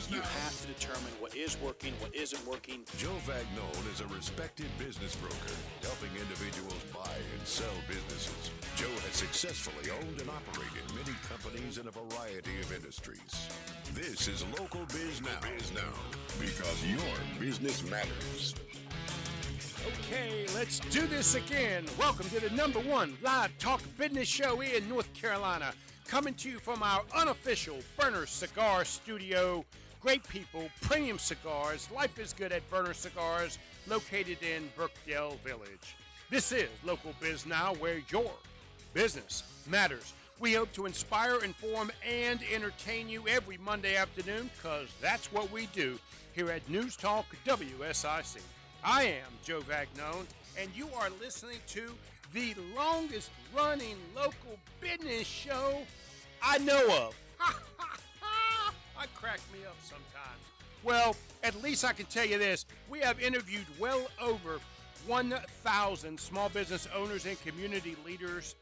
You have to determine what is working, what isn't working. Joe Vagnone is a respected business broker, helping individuals buy and sell businesses. Joe has successfully owned and operated many companies in a variety of industries. This is Local Biz Now. Because your business matters. Okay, let's do this again. Welcome to the #1 live talk business show in North Carolina. Coming to you from our unofficial Burner Cigar Studio. Great people, premium cigars. Life is good at Burner Cigars, located in Birkdale Village. This is Local Biz Now, where your business matters. We hope to inspire, inform, and entertain you every Monday afternoon, because that's what we do here at News Talk WSIC. I am Joe Vagnone, and you are listening to the longest running local business show I know of. I crack me up sometimes. Well, at least I can tell you this. We have interviewed well over 1,000 small business owners and community leaders.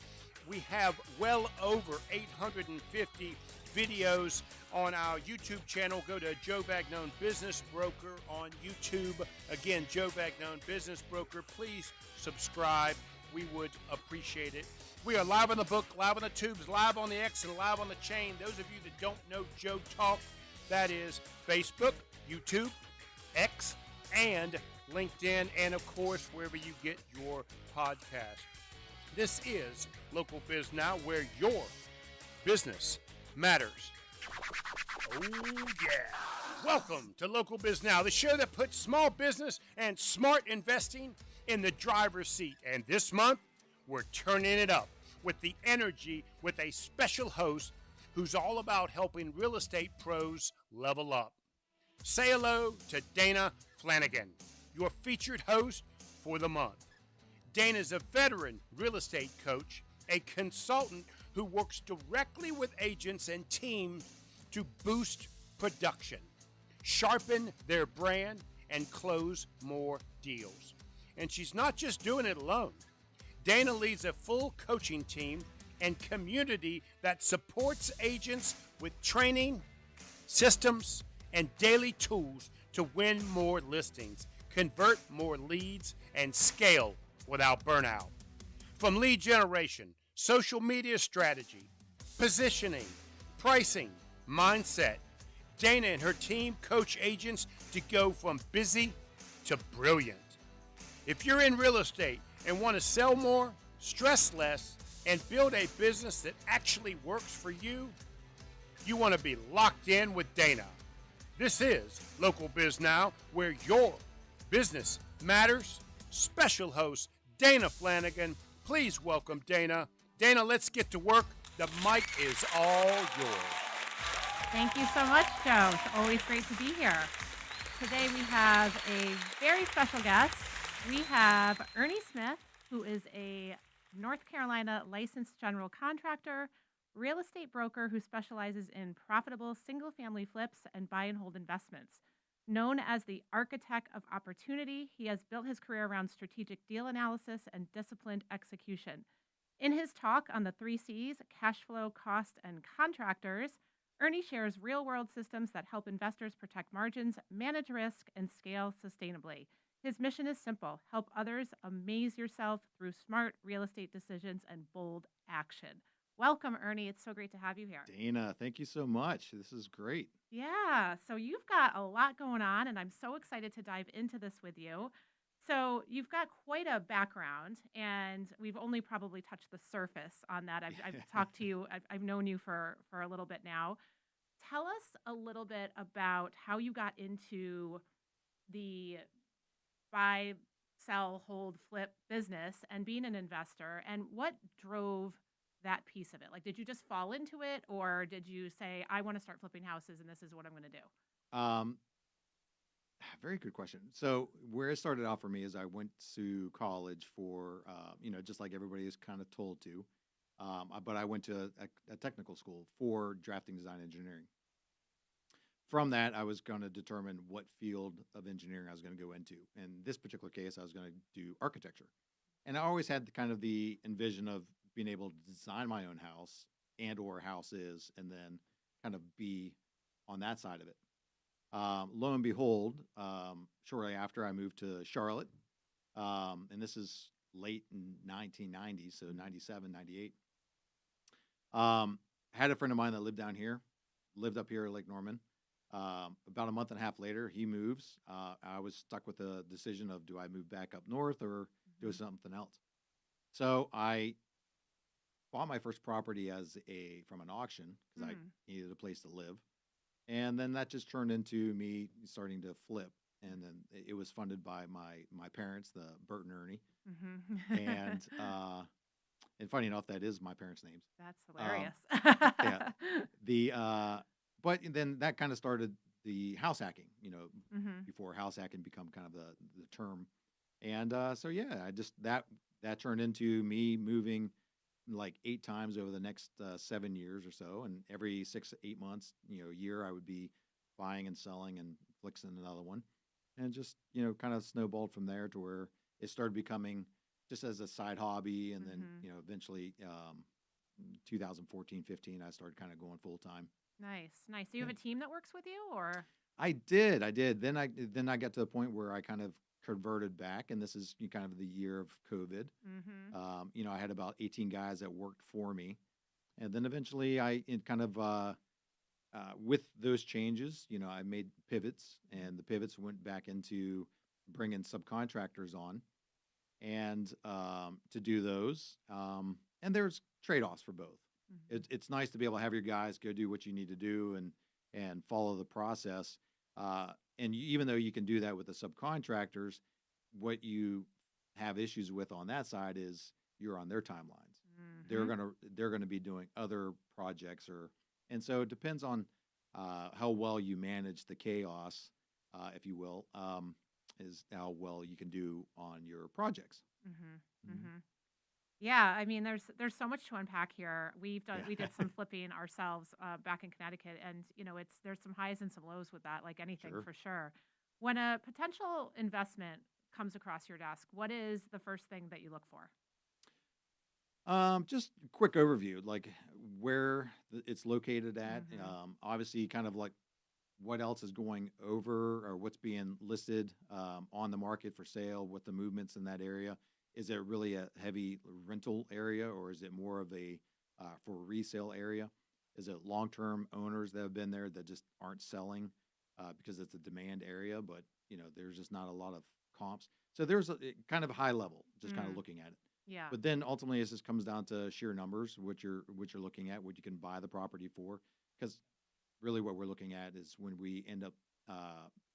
We have well over 850 videos on our YouTube channel. Go to Joe Vagnone Business Broker on YouTube. Again, Joe Vagnone Business Broker. Please subscribe. We would appreciate it. We are live on the book, live on the tubes, live on the X, and live on the chain. Those of you that don't know Joe Talk, that is Facebook, YouTube, X, and LinkedIn, and of course, wherever you get your podcast. This is Local Biz Now, where your business matters. Oh, yeah. Welcome to Local Biz Now, the show that puts small business and smart investing in the driver's seat. And this month, we're turning it up with the energy with a special host who's all about helping real estate pros level up. Say hello to Dana Flanagan, your featured host for the month. Dana's a veteran real estate coach, a consultant who works directly with agents and teams to boost production, sharpen their brand, and close more deals. And she's not just doing it alone. Dana leads a full coaching team and community that supports agents with training, systems, and daily tools to win more listings, convert more leads, and scale without burnout. From lead generation, social media strategy, positioning, pricing, mindset, Dana and her team coach agents to go from busy to brilliant. If you're in real estate and want to sell more, stress less, and build a business that actually works for you, you want to be locked in with Dana. This is Local Biz Now, where your business matters. Special host Dana Flanagan. Please welcome Dana. Dana, let's get to work. The mic is all yours. Thank you so much, Joe. It's always great to be here. Today we have a very special guest. We have Ernie Smith, who is a North Carolina licensed general contractor, real estate broker who specializes in profitable single-family flips and buy and hold investments. Known as the architect of opportunity, he has built his career around strategic deal analysis and disciplined execution. In his talk on the 3 C's, cash flow, cost, and contractors, Ernie shares real-world systems that help investors protect margins, manage risk, and scale sustainably. His mission is simple: help others amaze yourself through smart real estate decisions and bold action. Welcome, Ernie. It's so great to have you here. Dana, thank you so much. This is great. Yeah, so you've got a lot going on, and I'm so excited to dive into this with you. So you've got quite a background, and we've only probably touched the surface on that. I've talked to you. I've known you for a little bit now. Tell us a little bit about how you got into the buy, sell, hold, flip business and being an investor, and what drove that piece of it. Like, did you just fall into it, or did you say, I want to start flipping houses and this is what I'm going to do? Very good question. So where it started out for me is I went to college for, just like everybody is kind of told to, but I went to a technical school for drafting design engineering. From that, I was going to determine what field of engineering I was going to go into. In this particular case, I was going to do architecture. And I always had kind of the envision of being able to design my own house and or houses and then kind of be on that side of it. Lo and behold, shortly after I moved to Charlotte, and this is late in 1990, so 97, 98. Had a friend of mine that lived down here, lived up here at Lake Norman. About a month and a half later, he moves. I was stuck with the decision of, do I move back up north or do something else? So I bought my first property from an auction because I needed a place to live. And then that just turned into me starting to flip. And then it was funded by my parents, the Bert and Ernie. And funny enough, that is my parents' names. That's hilarious. But then that kind of started the house hacking, before house hacking become kind of the term. And I just that turned into me moving like 8 times over the next 7 years or so. And every 6 to 8 months, a year, I would be buying and selling and fixing another one. And just, kind of snowballed from there to where it started becoming just as a side hobby. And then, eventually 2014, 15, I started kind of going full time. Nice. So you have a team that works with you, or? I did. Then I got to the point where I kind of converted back, and this is kind of the year of COVID. I had about 18 guys that worked for me. And then eventually with those changes, I made pivots, and the pivots went back into bringing subcontractors on and to do those. And there's trade-offs for both. It's nice to be able to have your guys go do what you need to do and follow the process. Even though you can do that with the subcontractors, what you have issues with on that side is you're on their timelines. They're gonna be doing other projects, and so it depends on how well you manage the chaos, if you will, is how well you can do on your projects. Yeah, I mean, there's so much to unpack here. We did some flipping ourselves back in Connecticut, and there's some highs and some lows with that, like anything. Sure. For sure. When a potential investment comes across your desk, what is the first thing that you look for? Just a quick overview, like where it's located at. Obviously, kind of like what else is going over or what's being listed on the market for sale, what the movements in that area. Is it really a heavy rental area, or is it more of a for resale area? Is it long-term owners that have been there that just aren't selling because it's a demand area, but there's just not a lot of comps. So there's a kind of high level, just kind of looking at it. Yeah. But then ultimately, it just comes down to sheer numbers, what you're looking at, what you can buy the property for, because really what we're looking at is when we end up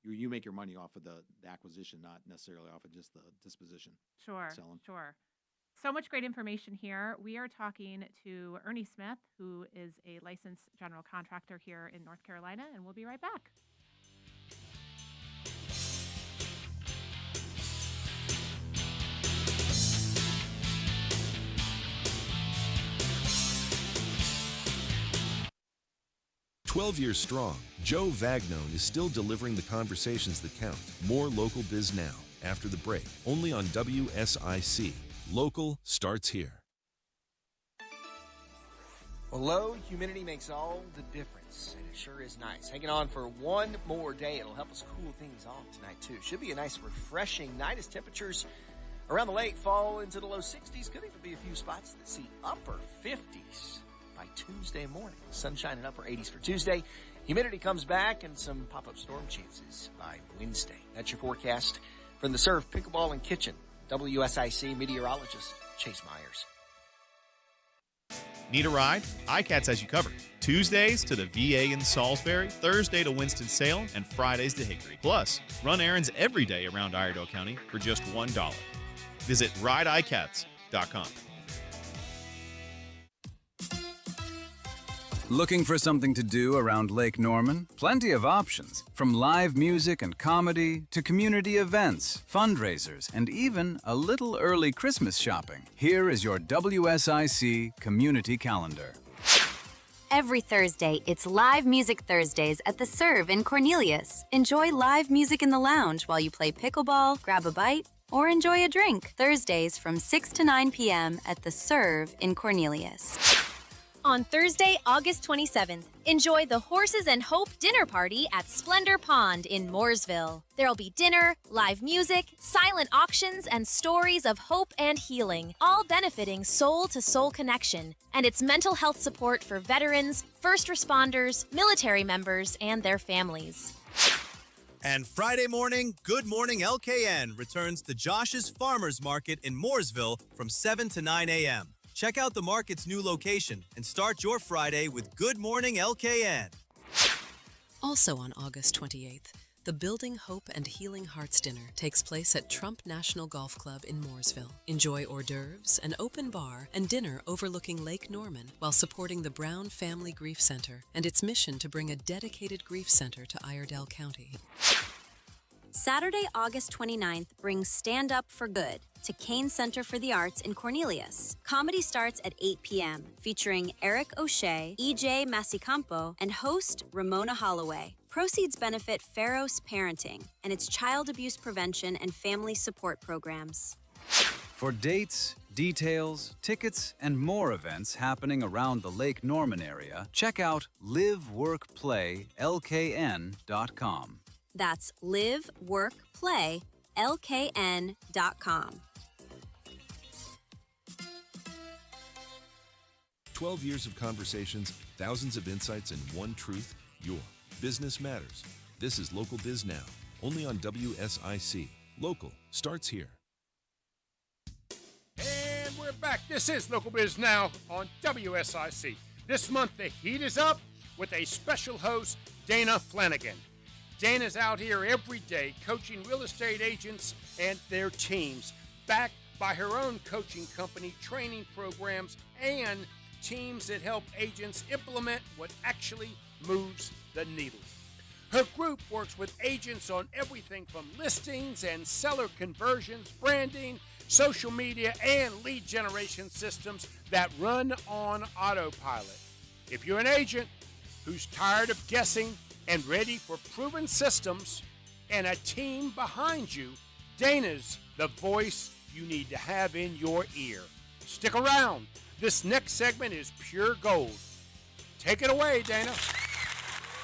you make your money off of the acquisition, not necessarily off of just the disposition. Sure. Selling. Sure. So much great information here. We are talking to Ernie Smith, who is a licensed general contractor here in North Carolina, and we'll be right back. "12 years strong, Joe Vagnone is still delivering the conversations that count. More local Biz Now, after the break, only on WSIC. Local starts here. Well, low humidity makes all the difference, and it sure is nice. Hanging on for one more day. It'll help us cool things off tonight, too. Should be a nice, refreshing night as temperatures around the lake fall into the low 60s. Could even be a few spots that see upper 50s by Tuesday morning. Sunshine and upper 80s for Tuesday. Humidity comes back and some pop-up storm chances by Wednesday. That's your forecast from the Serve Pickleball and Kitchen. WSIC meteorologist Chase Myers. Need a ride? iCats has you covered. Tuesdays to the VA in Salisbury, Thursday to Winston-Salem, and Fridays to Hickory. Plus, run errands every day around Iredell County for just $1. Visit rideicats.com. Looking for something to do around Lake Norman? Plenty of options, from live music and comedy to community events, fundraisers, and even a little early Christmas shopping. Here is your WSIC community calendar. Every Thursday, it's Live Music Thursdays at the Serve in Cornelius. Enjoy live music in the lounge while you play pickleball, grab a bite, or enjoy a drink. Thursdays from 6 to 9 p.m. at the Serve in Cornelius. On Thursday, August 27th, enjoy the Horses and Hope dinner party at Splendor Pond in Mooresville. There'll be dinner, live music, silent auctions, and stories of hope and healing, all benefiting Soul to Soul Connection and its mental health support for veterans, first responders, military members, and their families. And Friday morning, Good Morning LKN returns to Josh's Farmers Market in Mooresville from 7 to 9 a.m. Check out the market's new location and start your Friday with Good Morning LKN. Also on August 28th, the Building Hope and Healing Hearts Dinner takes place at Trump National Golf Club in Mooresville. Enjoy hors d'oeuvres, an open bar, and dinner overlooking Lake Norman while supporting the Brown Family Grief Center and its mission to bring a dedicated grief center to Iredell County. Saturday, August 29th brings Stand Up for Good to Kane Center for the Arts in Cornelius. Comedy starts at 8 p.m., featuring Eric O'Shea, E.J. Masicampo, and host Ramona Holloway. Proceeds benefit Pharos Parenting and its child abuse prevention and family support programs. For dates, details, tickets, and more events happening around the Lake Norman area, check out liveworkplaylkn.com. That's liveworkplaylkn.com. 12 years of conversations, thousands of insights, and one truth: your business matters. This is Local Biz Now, only on WSIC. Local starts here. And we're back. This is Local Biz Now on WSIC. This month, the heat is up with a special host, Dana Flanagan. Dana's out here every day coaching real estate agents and their teams, backed by her own coaching company, training programs, and teams that help agents implement what actually moves the needle. Her group works with agents on everything from listings and seller conversions, branding, social media, and lead generation systems that run on autopilot. If you're an agent who's tired of guessing and ready for proven systems and a team behind you, Dana's the voice you need to have in your ear. Stick around. This next segment is pure gold. Take it away, Dana.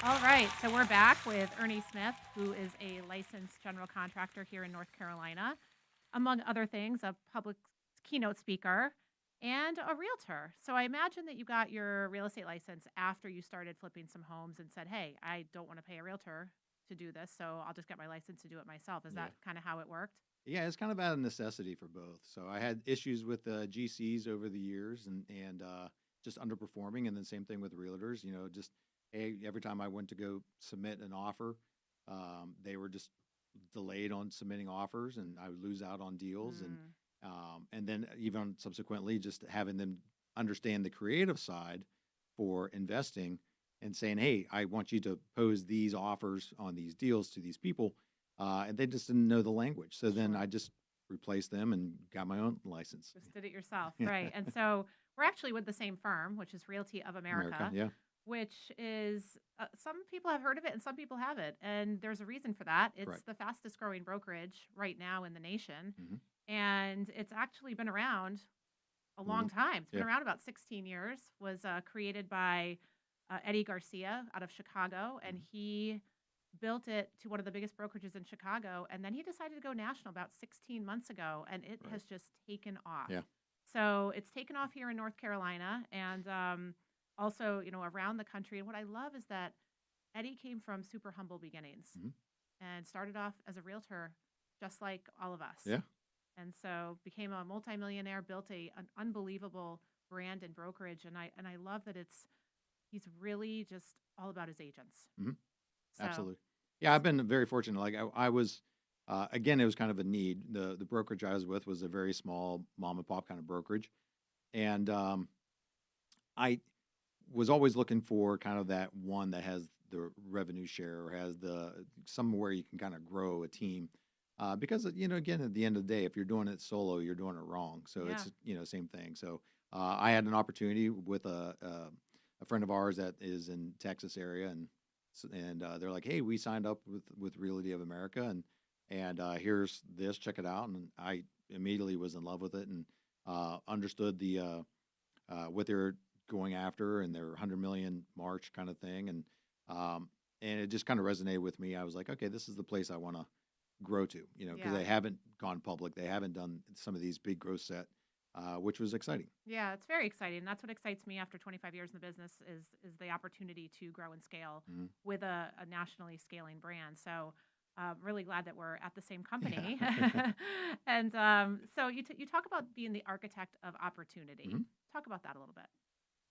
All right, so we're back with Ernie Smith, who is a licensed general contractor here in North Carolina, among other things, a public keynote speaker and a realtor. So I imagine that you got your real estate license after you started flipping some homes and said, hey, I don't want to pay a realtor to do this, so I'll just get my license to do it myself. Is that kind of how it worked? Yeah, it's kind of out of necessity for both. So I had issues with GCs over the years and just underperforming, and then same thing with realtors. You know, just every time I went to go submit an offer, they were just delayed on submitting offers, and I would lose out on deals. And then even subsequently, just having them understand the creative side for investing and saying, hey, I want you to pose these offers on these deals to these people. And they just didn't know the language. So then I just replaced them and got my own license. Just did it yourself, right. And so we're actually with the same firm, which is Realty of America, which is, some people have heard of it and some people haven't. And there's a reason for that. It's the fastest growing brokerage right now in the nation. And it's actually been around a long time. It's been around about 16 years, was created by Eddie Garcia out of Chicago. And he built it to one of the biggest brokerages in Chicago, and then he decided to go national about 16 months ago, and it has just taken off. So it's taken off here in North Carolina, and also, you know, around the country. And what I love is that Eddie came from super humble beginnings and started off as a realtor, just like all of us. And so became a multimillionaire, built an unbelievable brand and brokerage, and I love that he's really just all about his agents. So. Absolutely. Yeah, I've been very fortunate. Like I was, again, it was kind of a need. The brokerage I was with was a very small mom and pop kind of brokerage. And I was always looking for kind of that one that has the revenue share or has somewhere you can kind of grow a team. Because, you know, again, at the end of the day, if you're doing it solo, you're doing it wrong. So it's, you know, same thing. So I had an opportunity with a friend of ours that is in Texas area, and they're like, hey, we signed up with Realty of America, and here's this, check it out. And I immediately was in love with it and understood what they were going after and their 100 million March kind of thing. And it just kind of resonated with me. I was like, okay, this is the place I want to grow to, because they haven't gone public. They haven't done some of these big growth set, which was exciting. Yeah, it's very exciting. That's what excites me after 25 years in the business is the opportunity to grow and scale with a nationally scaling brand. So really glad that we're at the same company. And so you talk about being the architect of opportunity. Talk about that a little bit.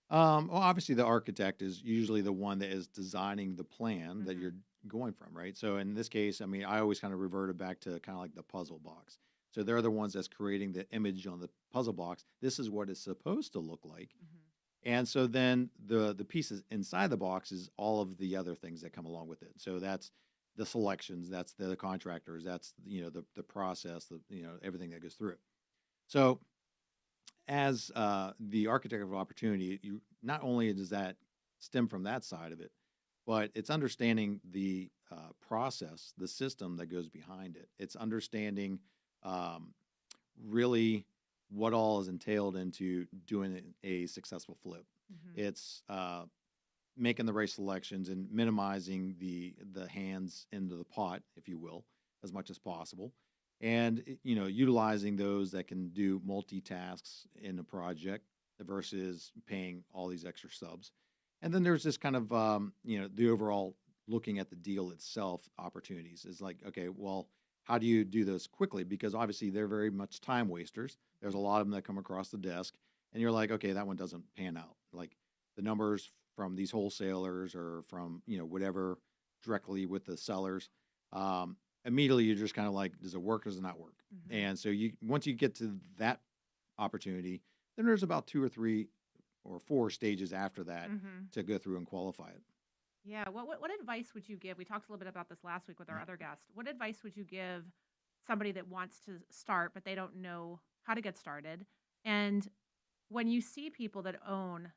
Well, obviously the architect is usually the one that is designing the plan that you're going from, right? So in this case, I mean, I always kind of reverted back to kind of like the puzzle box. So they're the ones that's creating the image on the puzzle box. This is what it's supposed to look like. And so then the pieces inside the box is all of the other things that come along with it. So that's the selections, that's the contractors, that's, the process, everything that goes through it. So as the architect of opportunity, you not only does that stem from that side of it, but it's understanding the process, the system that goes behind it. It's understanding really what all is entailed into doing a successful flip. It's making the right selections and minimizing the hands into the pot, if you will, as much as possible. And, utilizing those that can do multitasks in a project versus paying all these extra subs. And then there's this kind of, the overall looking at the deal itself opportunities is like, okay, well, how do you do this quickly? Because obviously they're very much time wasters. There's a lot of them that come across the desk and you're like, okay, that one doesn't pan out. Like the numbers from these wholesalers or from, whatever directly with the sellers, immediately you're just kind of like, does it work or does it not work? And so once you get to that opportunity, then there's about 2 or 3 or 4 stages after that to go through and qualify it. Yeah. What advice would you give? We talked a little bit about this last week with our other guest. What advice would you give somebody that wants to start, but they don't know how to get started? And when you see people that own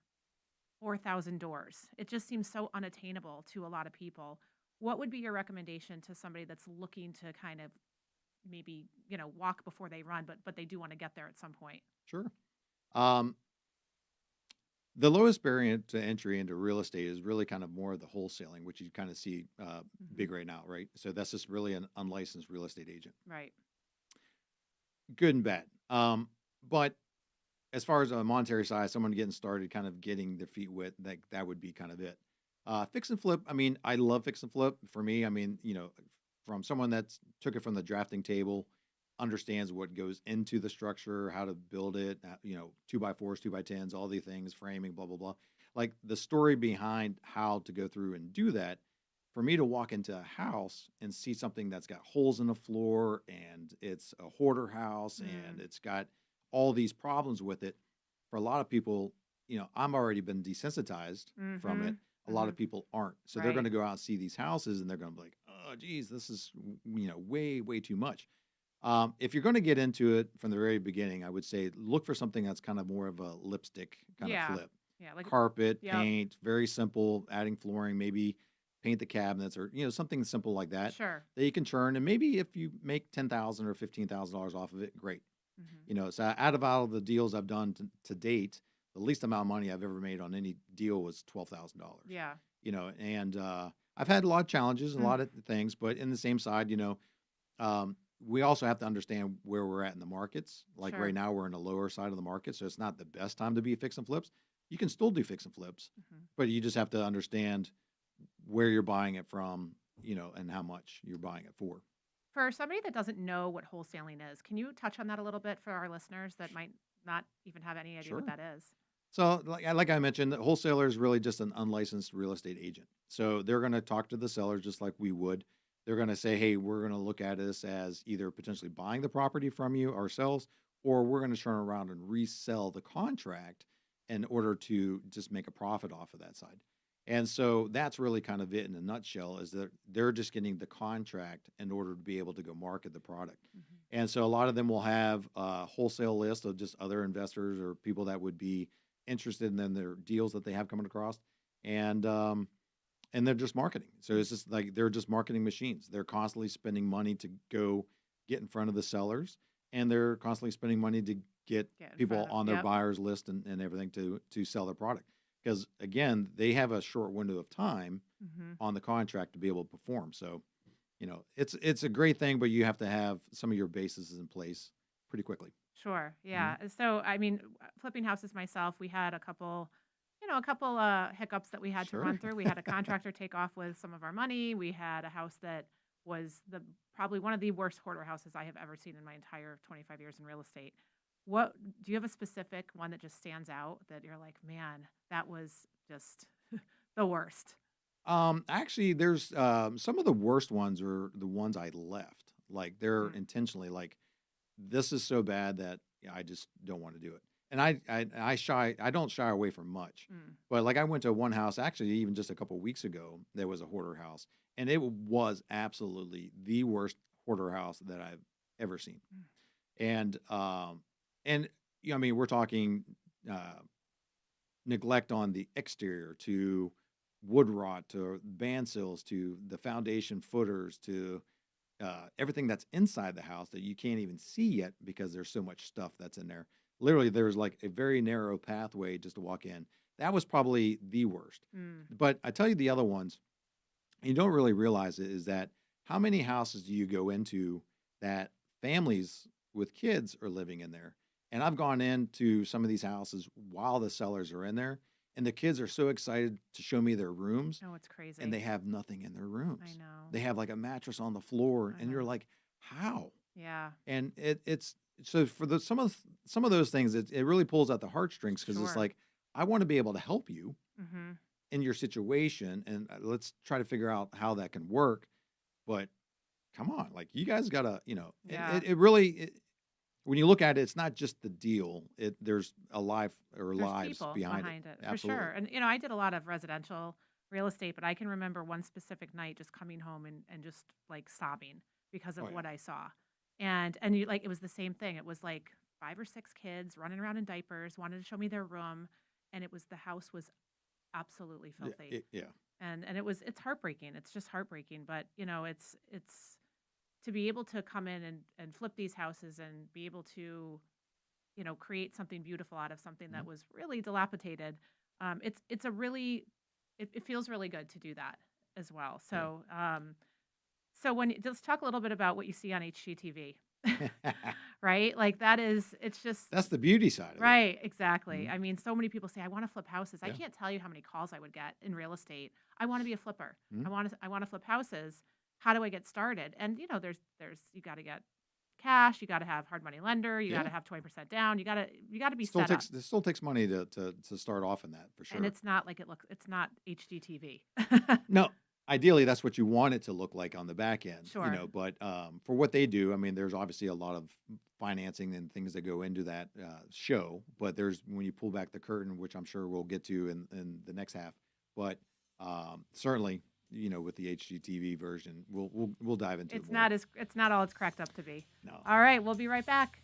4,000 doors, it just seems so unattainable to a lot of people. What would be your recommendation to somebody that's looking to kind of maybe, walk before they run, but they do want to get there at some point? Sure. The lowest barrier to entry into real estate is really kind of more of the wholesaling, which you kind of see big right now, right? So that's just really an unlicensed real estate agent. Right. Good and bad. But as far as a monetary side, someone getting started, kind of getting their feet wet, that would be kind of it. Fix and flip. I mean, I love fix and flip. For me, I mean, from someone that's took it from the drafting table, understands what goes into the structure, how to build it, 2x4s, 2x10s, all the things, framing, blah, blah, blah. Like the story behind how to go through and do that. For me to walk into a house and see something that's got holes in the floor and it's a hoarder house and it's got all these problems with it, for a lot of people, I'm already been desensitized from it. A lot of people aren't. So they're going to go out and see these houses and they're going to be like, oh, geez, this is, way, way too much. If you're going to get into it from the very beginning, I would say look for something that's kind of more of a lipstick kind of flip. Yeah, like carpet, paint, very simple, adding flooring, maybe paint the cabinets or, something simple like that. Sure. That you can churn. And maybe if you make $10,000 or $15,000 off of it, great. So out of all the deals I've done to date, the least amount of money I've ever made on any deal was $12,000. Yeah. And I've had a lot of challenges, a lot of things, but in the same side, we also have to understand where we're at in the markets. Like right now, we're in the lower side of the market, so it's not the best time to be fix and flips. You can still do fix and flips, but you just have to understand where you're buying it from, and how much you're buying it for. For somebody that doesn't know what wholesaling is, can you touch on that a little bit for our listeners that might not even have any idea what that is? So like I mentioned, the wholesaler is really just an unlicensed real estate agent. So they're going to talk to the sellers just like we would. They're going to say, hey, we're going to look at this as either potentially buying the property from you ourselves, or we're going to turn around and resell the contract in order to just make a profit off of that side. And so that's really kind of it in a nutshell, is that they're just getting the contract in order to be able to go market the product. And so a lot of them will have a wholesale list of just other investors or people that would be interested in their deals that they have coming across. And they're just marketing. So it's just like they're just marketing machines. They're constantly spending money to go get in front of the sellers, and they're constantly spending money to get Get in people front of- on their yep. buyers list and everything to sell their product. Because again, they have a short window of time Mhm. on the contract to be able to perform. So, it's a great thing, but you have to have some of your bases in place pretty quickly. Sure. Yeah. So, I mean, flipping houses myself, we had a couple hiccups that we had to Sure. run through. We had a contractor take off with some of our money. We had a house that was probably one of the worst hoarder houses I have ever seen in my entire 25 years in real estate. What do you have a specific one that just stands out that you're like, man, that was just the worst? Actually, there's some of the worst ones are the ones I left. Like they're intentionally like, this is so bad that I just don't want to do it. And I don't shy away from much. But like I went to one house actually even just a couple of weeks ago. There was a hoarder house, and it was absolutely the worst hoarder house that I've ever seen. And I mean, we're talking neglect on the exterior to wood rot to bandsaws to the foundation footers to everything that's inside the house that you can't even see yet because there's so much stuff that's in there. Literally, there's like a very narrow pathway just to walk in. That was probably the worst. But I tell you the other ones, you don't really realize it, is that how many houses do you go into that families with kids are living in there? And I've gone into some of these houses while the sellers are in there, and the kids are so excited to show me their rooms. Oh, it's crazy. And they have nothing in their rooms. I know. They have like a mattress on the floor, and you're like, how? Yeah. And it's so for some of those things, it really pulls out the heartstrings because it's Sure. like, I want to be able to help you Mm-hmm. in your situation, and let's try to figure out how that can work. But come on, like you guys gotta, Yeah. it really. When you look at it, it's not just the deal. There's a life or There's lives people behind it, for Absolutely. sure. And I did a lot of residential real estate, but I can remember one specific night just coming home and just like sobbing because of Oh, yeah. what I saw. And you like it was the same thing. It was like 5 or 6 kids running around in diapers, wanted to show me their room, and the house was absolutely Yeah, filthy. yeah. And it's heartbreaking. It's just heartbreaking, but it's to be able to come in and flip these houses and be able to create something beautiful out of something that was really dilapidated. It's a really, it feels really good to do that as well. So, so let's talk a little bit about what you see on HGTV, right? Like it's just, That's the beauty side of it. right. Exactly. Mhm. I mean, so many people say, I want to flip houses. I Yeah. can't tell you how many calls I would get in real estate. I want to be a flipper. Mhm. I want to flip houses. How do I get started? And there's you got to get cash. You got to have hard money lender. You got to Yeah. have 20% down. You got to be Still set up. takes it still takes money to start off in that for sure. And it's not like it looks. It's not HGTV. No, ideally that's what you want it to look like on the back end. Sure. But for what they do, I mean, there's obviously a lot of financing and things that go into that show. But there's when you pull back the curtain, which I'm sure we'll get to in the next half. But certainly, with the HGTV version, we'll dive into it more. It's not all it's cracked up to be. No. All right, we'll be right back.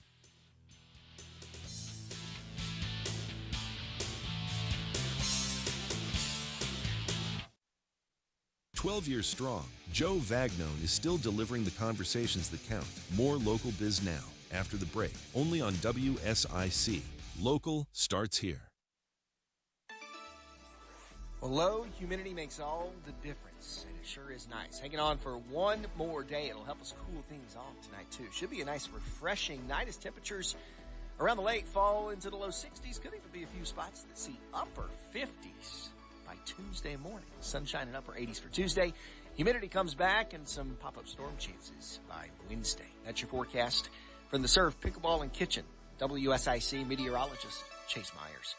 "12 years strong, Joe Vagnone is still delivering the conversations that count. More local Biz Now after the break, only on WSIC. Local starts here. Well, low humidity makes all the difference, and it sure is nice. Hanging on for one more day. It'll help us cool things off tonight, too. Should be a nice, refreshing night as temperatures around the lake fall into the low 60s. Could even be a few spots that see upper 50s by Tuesday morning. Sunshine and upper 80s for Tuesday. Humidity comes back and some pop-up storm chances by Wednesday. That's your forecast from the Surf Pickleball and Kitchen. WSIC meteorologist Chase Myers.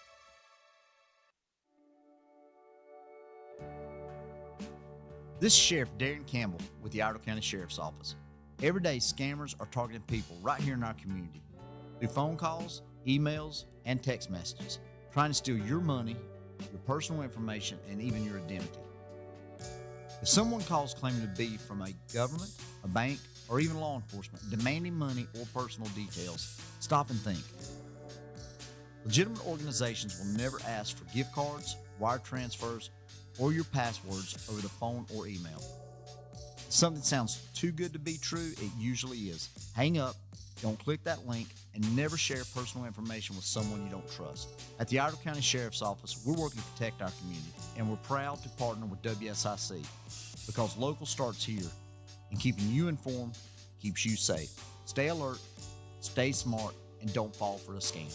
This is Sheriff Darren Campbell with the Iredell County Sheriff's Office. Every day, scammers are targeting people right here in our community through phone calls, emails, and text messages, trying to steal your money, your personal information, and even your identity. If someone calls claiming to be from a government, a bank, or even law enforcement demanding money or personal details, stop and think. Legitimate organizations will never ask for gift cards, wire transfers, or your passwords over the phone or email. If something sounds too good to be true, it usually is. Hang up, Don't click that link and never share personal information with someone you don't trust. At the Iredell County Sheriff's Office, we're working to protect our community, and we're proud to partner with WSIC because local starts here, and keeping you informed keeps you safe. Stay alert, stay smart, and don't fall for a scam.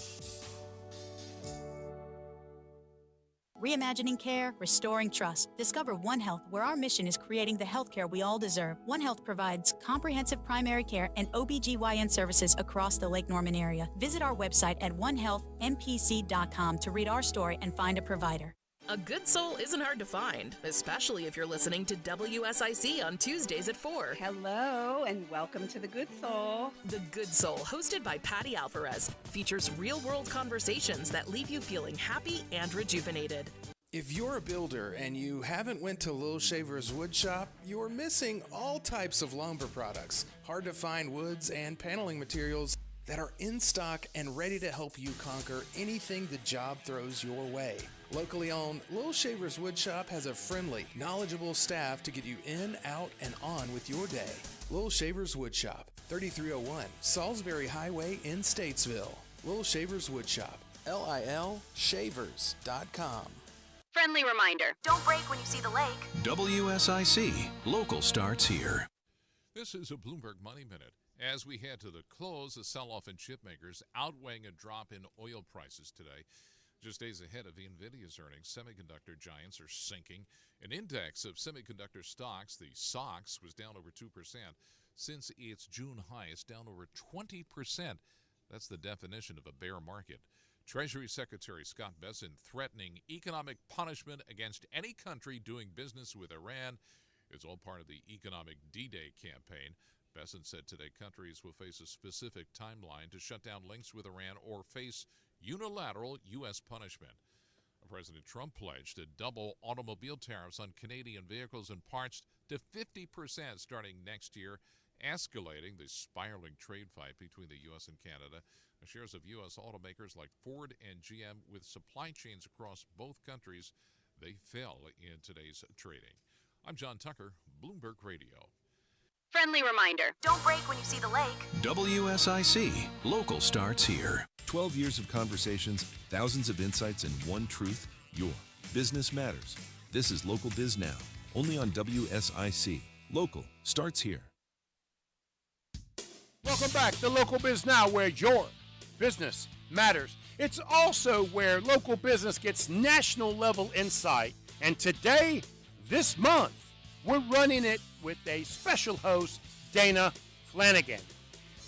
Reimagining care, restoring trust. Discover One Health, where our mission is creating the healthcare we all deserve. One Health provides comprehensive primary care and OBGYN services across the Lake Norman area. Visit our website at onehealthmpc.com to read our story and find a provider. A good soul isn't hard to find, especially if you're listening to WSIC on Tuesdays at 4. Hello, and welcome to The Good Soul. The Good Soul, hosted by Patty Alvarez, features real-world conversations that leave you feeling happy and rejuvenated. If you're a builder and you haven't went to Little Shaver's Wood Shop, you're missing all types of lumber products, hard-to-find woods and paneling materials that are in stock and ready to help you conquer anything the job throws your way. Locally owned, Little Shaver's Wood Shop has a friendly, knowledgeable staff to get you in, out, and on with your day. Little Shaver's Wood Shop, 3301 Salisbury Highway in Statesville. Little Shaver's Wood Shop, LILshavers.com. Friendly reminder, don't break when you see the lake. WSIC, local starts here. This is a Bloomberg Money Minute. As we head to the close, the sell-off in chip makers outweighing a drop in oil prices today. Just days ahead of NVIDIA's earnings, semiconductor giants are sinking. An index of semiconductor stocks, the SOX, was down over 2% since its June high. It's down over 20%. That's the definition of a bear market. Treasury Secretary Scott Bessent threatening economic punishment against any country doing business with Iran. It's all part of the economic D-Day campaign. Bessent said today countries will face a specific timeline to shut down links with Iran or face unilateral U.S. punishment. President Trump pledged to double automobile tariffs on Canadian vehicles and parts to 50% starting next year, escalating the spiraling trade fight between the U.S. and Canada. The shares of U.S. automakers like Ford and GM with supply chains across both countries, they fell in today's trading. I'm John Tucker, Bloomberg Radio. Friendly reminder, don't break when you see the lake. WSIC, local starts here. 12 years of conversations, thousands of insights, and one truth: your business matters. This is Local Biz Now, only on WSIC. Local starts here. Welcome back to Local Biz Now, where your business matters. It's also where local business gets national level insight. And today, this month, we're running it with a special host, Dana Flanagan.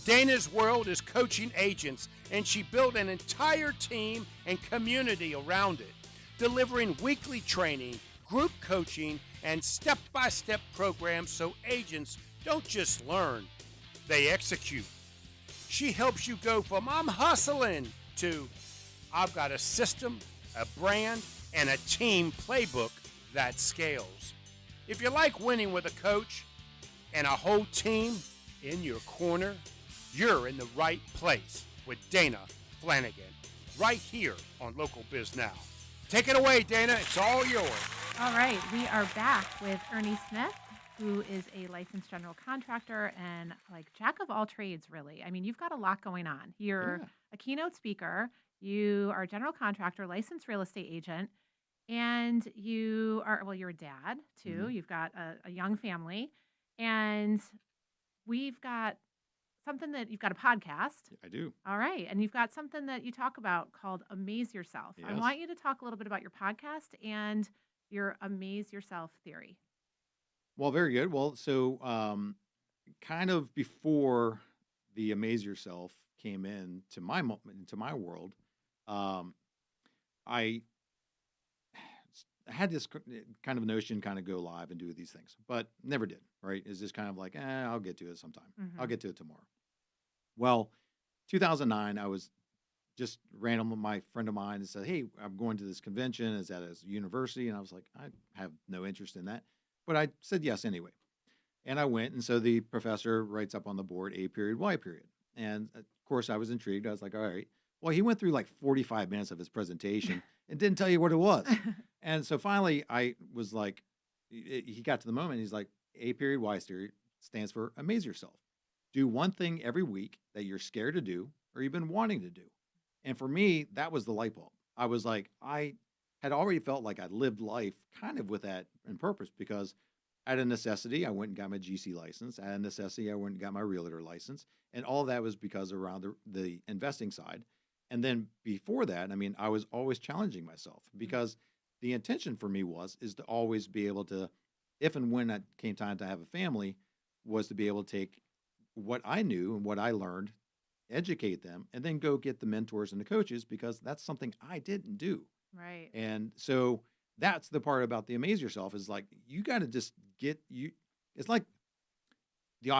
Dana's world is coaching agents, and she built an entire team and community around it, delivering weekly training, group coaching, and step-by-step programs so agents don't just learn, they execute. She helps you go from I'm hustling to I've got a system, a brand, and a team playbook that scales. If you like winning with a coach and a whole team in your corner, you're in the right place with Dana Flanagan, right here on Local Biz Now. Take it away, Dana. It's all yours. All right, we are back with Ernie Smith, who is a licensed general contractor and like jack of all trades, really. I mean, you've got a lot going on. You're a keynote speaker, you are a general contractor, licensed real estate agent, and you are, well, you're a dad too. Mhm. You've got a young family, and we've got something that you've got a podcast. I do. All right. And you've got something that you talk about called Amaze Yourself. I Yes. want you to talk a little bit about your podcast and your Amaze Yourself theory. Well, very good. Well, so kind of before the Amaze Yourself came into my world, I had this kind of notion, kind of go live and do these things, but never did. Right? It's just kind of like, I'll get to it sometime. I'll get to it tomorrow. Well, 2009, I was just random with my friend of mine and said, hey, I'm going to this convention. Is that a university? And I was like, I have no interest in that. But I said yes anyway. And I went. And so the professor writes up on the board, A period, Y period. And of course, I was intrigued. I was like, all right. Well, he went through like 45 minutes of his presentation and didn't tell you what it was. And so finally, I was like, he got to the moment. He's like, A period, Y period stands for Amaze Yourself. do one thing every week that you're scared to do or you've been wanting to do. And for me, that was the light bulb. I was like, I had already felt like I lived life kind of with that in purpose because out of necessity, I went and got my GC license. Out of necessity, I went and got my realtor license. And all that was because around the investing side. And then before that, I mean, I was always challenging myself because the intention for me is to always be able to, if and when it came time to have a family, was to be able to take what I knew and what I learned, educate them, and then go get the mentors and the coaches because that's something I didn't do. Right. And so that's the part about the amaze yourself is like, you got to just it's like the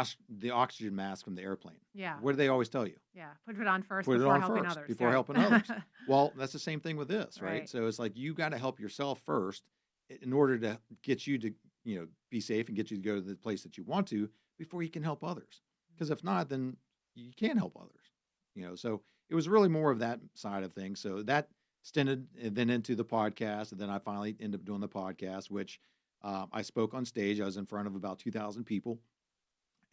oxygen mask from the airplane. Yeah. What do they always tell you? Yeah. Put it on first Put it before on helping first others. before Yeah. helping others. Well, that's the same thing with this, right? Right. So it's like you got to help yourself first in order to get you to, be safe and get you to go to the place that you want to before you can help others. Because if not, then you can't help others. So it was really more of that side of things. So that extended then into the podcast, and then I finally ended up doing the podcast, which I spoke on stage. I was in front of about 2,000 people.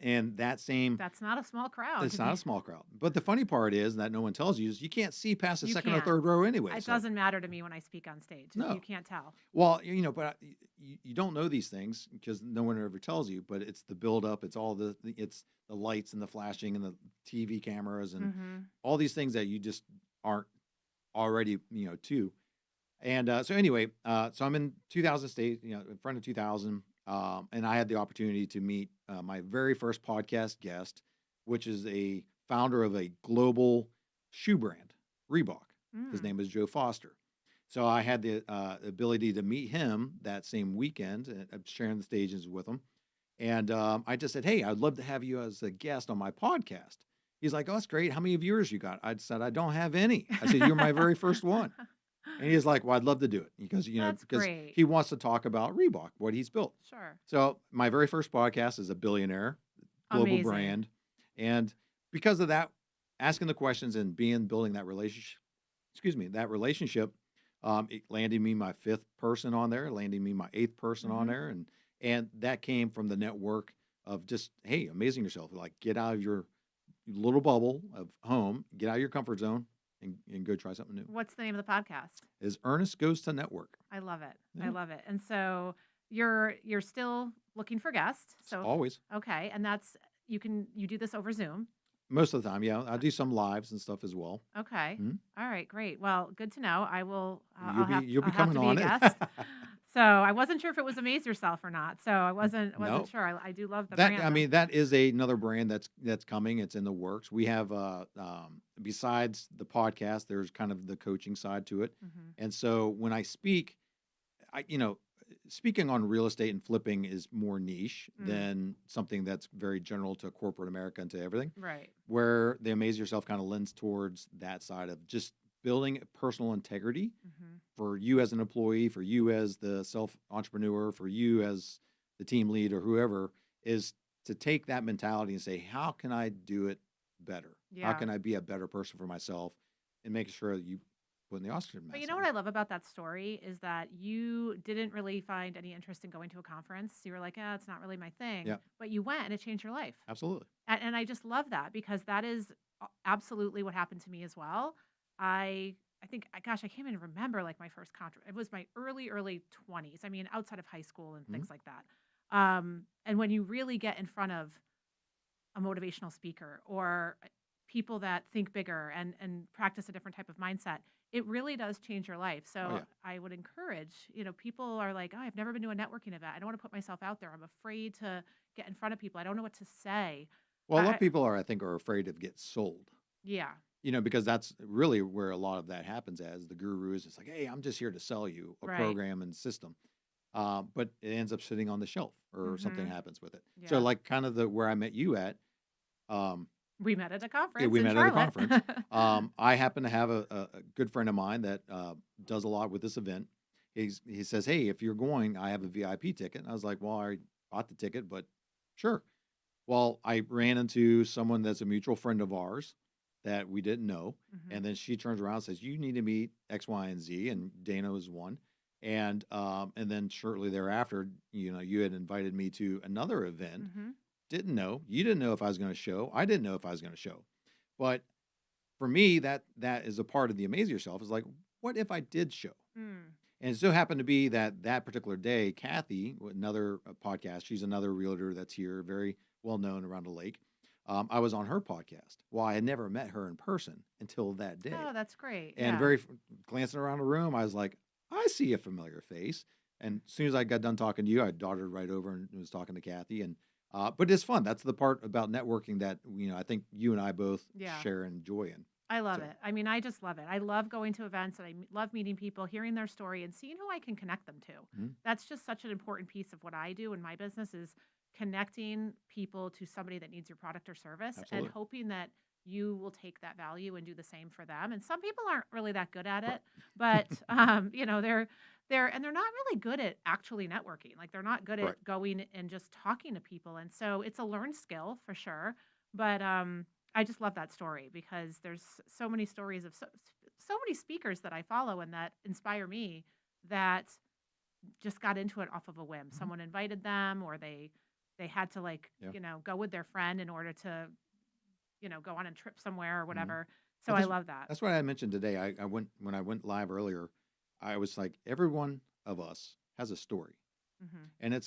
And that's not a small crowd. It's not a small crowd. But the funny part is that no one tells you is you can't see past the You second can't. or third row anyway. It So- doesn't matter to me when I speak on stage. No. You can't tell. Well, but you don't know these things because no one ever tells you. But it's the build up. It's all it's the lights and the flashing and the TV cameras and all these things that you just aren't already to. And so anyway, so I'm in 2,000 state, in front of 2,000, and I had the opportunity to meet my very first podcast guest, which is a founder of a global shoe brand, Reebok. His name is Joe Foster. So I had the ability to meet him that same weekend, and I'm sharing the stages with him. And I just said, hey, I'd love to have you as a guest on my podcast. He's like, oh, that's great. How many viewers you got? I said, I don't have any. I said, you're my very first one. And he's like, well, I'd love to do it because, That's because great. he wants to talk about Reebok, what he's built. Sure. So my very first podcast is a billionaire global Amazing. brand. And because of that, asking the questions and building that relationship, it landed me my 5th person on there, landing me my 8th person on there. And that came from the network of just, hey, amazing yourself. Like get out of your little bubble of home, get out of your comfort zone and go try something new. What's the name of the podcast? Is Ernest Goes to Network. I love it. Yeah. I love it. And so you're still looking for guests. So Always. Okay, and that's you do this over Zoom. Most of the time, yeah. I do some lives and stuff as well. Okay. Mhm. All right, great. Well, good to know. I will. You'll be I'll have coming to be on a it. guest. So I wasn't sure if it was Amaze Yourself or not. So I wasn't No. sure. I do love the That brand. I mean, that is another brand that's coming. It's in the works. We have besides the podcast, there's kind of the coaching side to it. And so when I speak, speaking on real estate and flipping is more niche than something that's very general to corporate America and to everything. Right. Where the Amaze Yourself kind of lends towards that side of just building personal integrity for you as an employee, for you as the self-entrepreneur, for you as the team lead or whoever, is to take that mentality and say, how can I do it better? How Yeah. can I be a better person for myself and making sure that you put in the oxygen mask? But you know what I love about that story is that you didn't really find any interest in going to a conference. You were like, it's not really my thing. Yeah. But you went and it changed your life. Absolutely. And I just love that because that is absolutely what happened to me as well. I think, gosh, I can't even remember like my first conference. It was my early 20s. I mean, outside of high school and things like that. And when you really get in front of a motivational speaker or people that think bigger and practice a different type of mindset, it really does change your life. So Oh, yeah. I would encourage, people are like, I've never been to a networking event. I don't want to put myself out there. I'm afraid to get in front of people. I don't know what to say. Well, a lot I- of people are afraid of get sold. Yeah. Because that's really where a lot of that happens as the gurus. It's like, hey, I'm just here to sell you a Right. program and system. But it ends up sitting on the shelf or something happens with it. Yeah. So like kind of where I met you at, We met at a conference. yeah, we in met at a Charlotte. conference. I happen to have a good friend of mine that does a lot with this event. He says, hey, if you're going, I have a VIP ticket. And I was like, well, I bought the ticket, but sure. Well, I ran into someone that's a mutual friend of ours that we didn't know. And then she turns around and says, you need to meet X, Y, and Z. And Dana was one. And then shortly thereafter, you had invited me to another event didn't know. You didn't know if I was going to show. I didn't know if I was going to show. But for me, that is a part of the Amaze Yourself is like, what if I did show? And it so happened to be that particular day, Kathy, another podcast, she's another realtor that's here, very well known around the lake. I was on her podcast. Well, I had never met her in person until that day. Oh, that's great. And yeah. glancing around the room, I was like, I see a familiar face. And as soon as I got done talking to you, I darted right over and was talking to Kathy. And but it's fun. That's the part about networking that I think you and I both share and enjoy in. I love it. I mean, I just love it. I love going to events and I love meeting people, hearing their story and seeing who I can connect them to. That's just such an important piece of what I do in my business is connecting people to somebody that needs your product or service and hoping that you will take that value and do the same for them. And some people aren't really that good at it, but they're not really good at actually networking. Like they're not good at going and just talking to people. And so it's a learned skill for sure. But I just love that story because there's so many stories of so many speakers that I follow and that inspire me that just got into it off of a whim. Someone invited them or they had to go with their friend in order to, go on a trip somewhere or whatever. So I love that. That's what I mentioned today. When I went live earlier, I was like, every one of us has a story. And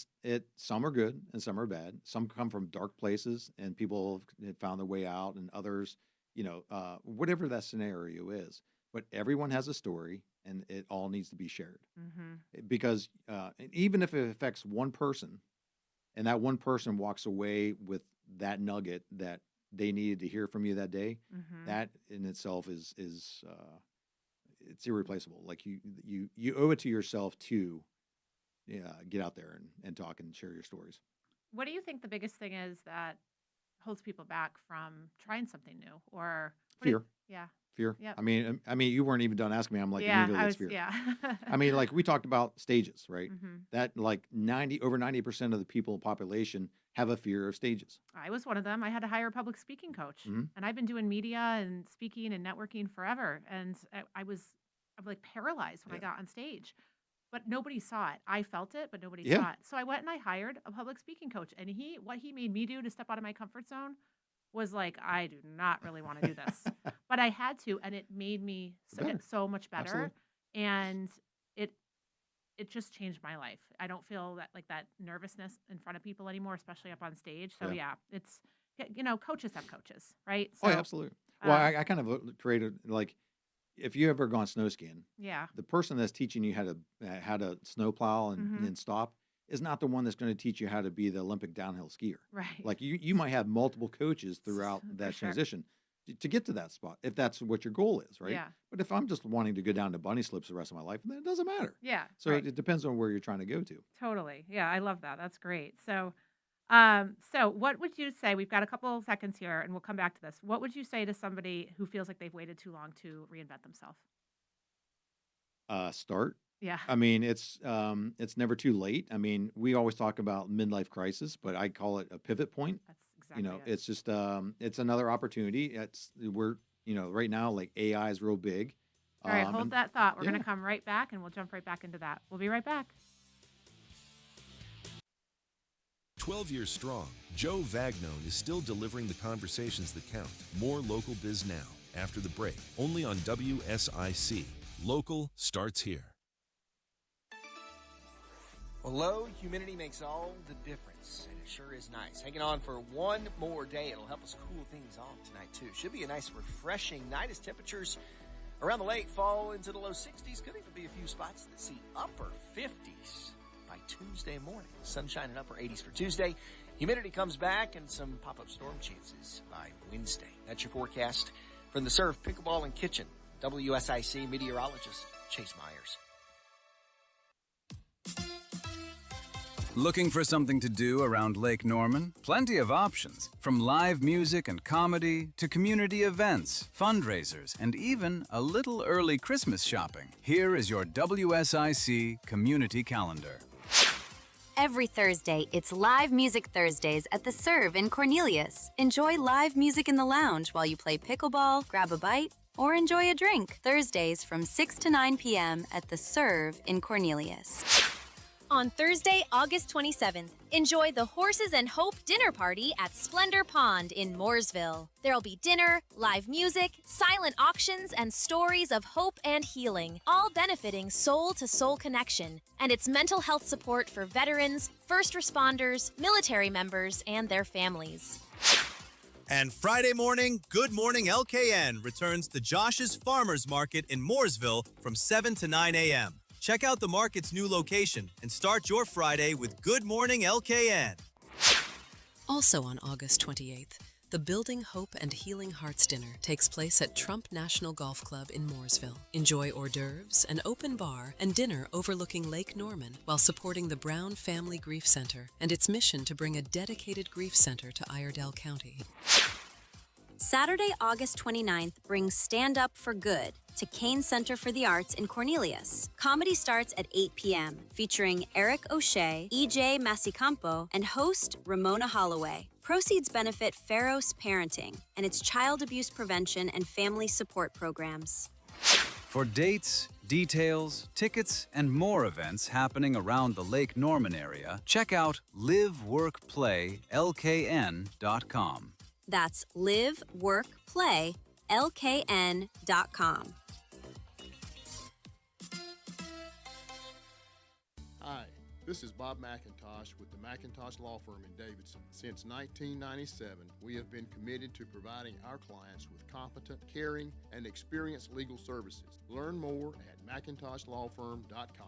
some are good and some are bad. Some come from dark places and people have found their way out and others, whatever that scenario is. But everyone has a story and it all needs to be shared. Because even if it affects one person and that one person walks away with that nugget that they needed to hear from you that day, that in itself is it's irreplaceable. Like you owe it to yourself to get out there and talk and share your stories. What do you think the biggest thing is that holds people back from trying something new or fear? Fear. Yep. I mean, you weren't even done asking me. I'm like, immediately it's fear. I mean, like we talked about stages, right? That like over 90% of the people population have a fear of stages. I was one of them. I had to hire a public speaking coach and I've been doing media and speaking and networking forever. And I'm like paralyzed when I got on stage. But nobody saw it. I felt it, but nobody saw it. So I went and I hired a public speaking coach. And what he made me do to step out of my comfort zone was like, I do not really want to do this. But I had to, and it made me so much better. Absolutely. And it just changed my life. I don't feel that nervousness in front of people anymore, especially up on stage. So it's, coaches have coaches, right? So, absolutely. Well, I kind of created like, if you ever gone snow skiing, the person that's teaching you how to snow plow and stop is not the one that's going to teach you how to be the Olympic downhill skier. Right. Like you might have multiple coaches throughout that transition to get to that spot, if that's what your goal is, right? Yeah. But if I'm just wanting to go down to bunny slips the rest of my life, then it doesn't matter. Yeah. So it depends on where you're trying to go to. Totally. Yeah, I love that. That's great. So what would you say? We've got a couple of seconds here and we'll come back to this. What would you say to somebody who feels like they've waited too long to reinvent themselves? Start. Yeah. I mean, it's never too late. I mean, we always talk about midlife crisis, but I call it a pivot point. That's exactly it. It's just it's another opportunity. We're right now like AI is real big. All right, hold that thought. We're going to come right back and we'll jump right back into that. We'll be right back. 12 years strong, Joe Vagnone is still delivering the conversations that count. More Local Biz Now after the break, only on WSIC. Local starts here. Well, low humidity makes all the difference, and it sure is nice. Hanging on for one more day. It'll help us cool things off tonight, too. Should be a nice, refreshing night as temperatures around the lake fall into the low 60s. Could even be a few spots that see upper 50s by Tuesday morning. Sunshine and upper 80s for Tuesday. Humidity comes back and some pop-up storm chances by Wednesday. That's your forecast from the Surf, Pickleball, and Kitchen. WSIC meteorologist Chase Myers. Looking for something to do around Lake Norman? Plenty of options. From live music and comedy to community events, fundraisers, and even a little early Christmas shopping. Here is your WSIC community calendar. Every Thursday, it's Live Music Thursdays at the Serve in Cornelius. Enjoy live music in the lounge while you play pickleball, grab a bite, or enjoy a drink. Thursdays from 6 to 9 p.m. at the Serve in Cornelius. On Thursday, August 27th, enjoy the Horses and Hope dinner party at Splendor Pond in Mooresville. There'll be dinner, live music, silent auctions, and stories of hope and healing, all benefiting Soul to Soul Connection and its mental health support for veterans, first responders, military members, and their families. And Friday morning, Good Morning LKN returns to Josh's Farmers Market in Mooresville from 7 to 9 a.m. Check out the market's new location and start your Friday with Good Morning LKN. Also on August 28th, the Building Hope and Healing Hearts Dinner takes place at Trump National Golf Club in Mooresville. Enjoy hors d'oeuvres, an open bar, and dinner overlooking Lake Norman while supporting the Brown Family Grief Center and its mission to bring a dedicated grief center to Iredell County. Saturday, August 29th brings Stand Up for Good to Kane Center for the Arts in Cornelius. Comedy starts at 8 p.m., featuring Eric O'Shea, E.J. Masicampo, and host Ramona Holloway. Proceeds benefit Pharos Parenting and its child abuse prevention and family support programs. For dates, details, tickets, and more events happening around the Lake Norman area, check out liveworkplaylkn.com. That's liveworkplaylkn.com. Hi, this is Bob McIntosh with the McIntosh Law Firm in Davidson. Since 1997, we have been committed to providing our clients with competent, caring, and experienced legal services. Learn more at McIntoshLawFirm.com.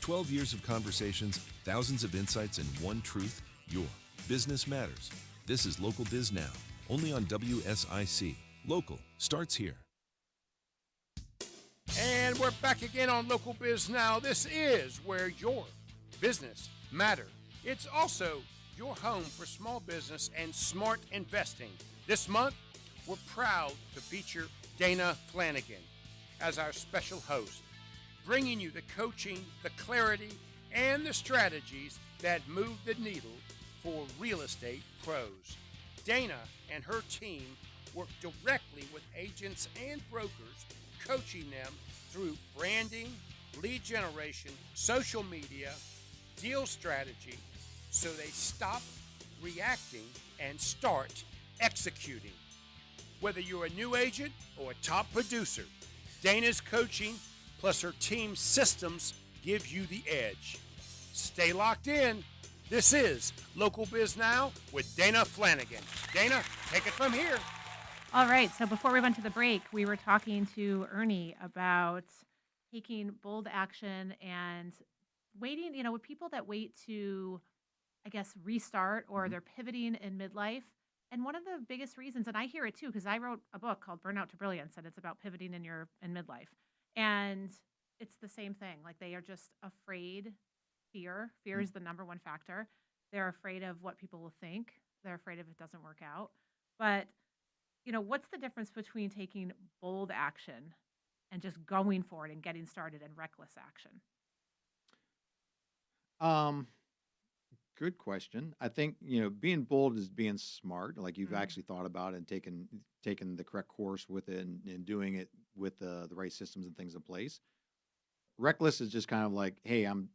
12 years of conversations, thousands of insights, and one truth: your business matters. This is Local Biz Now, only on WSIC. Local starts here. And we're back again on Local Biz Now. This is where your business matters. It's also your home for small business and smart investing. This month, we're proud to feature Dana Flanagan as our special host, bringing you the coaching, the clarity, and the strategies that move the needle for real estate pros. Dana and her team work directly with agents and brokers, coaching them through branding, lead generation, social media, deal strategy, so they stop reacting and start executing. Whether you're a new agent or a top producer, Dana's coaching plus her team's systems give you the edge. Stay locked in. This is Local Biz Now with Dana Flanagan. Dana, take it from here. All right. So before we went to the break, we were talking to Ernie about taking bold action and waiting, with people that wait to, I guess, restart or they're pivoting in midlife. And one of the biggest reasons, and I hear it too, because I wrote a book called Burnout to Brilliance, and it's about pivoting in midlife. And it's the same thing. Like, they are just afraid. Fear is the number one factor. They're afraid of what people will think. They're afraid if it doesn't work out. But, what's the difference between taking bold action and just going for it and getting started and reckless action? Good question. I think, being bold is being smart. Like, you've actually thought about it and taken the correct course with it and doing it with the right systems and things in place. Reckless is just kind of like, hey, I'm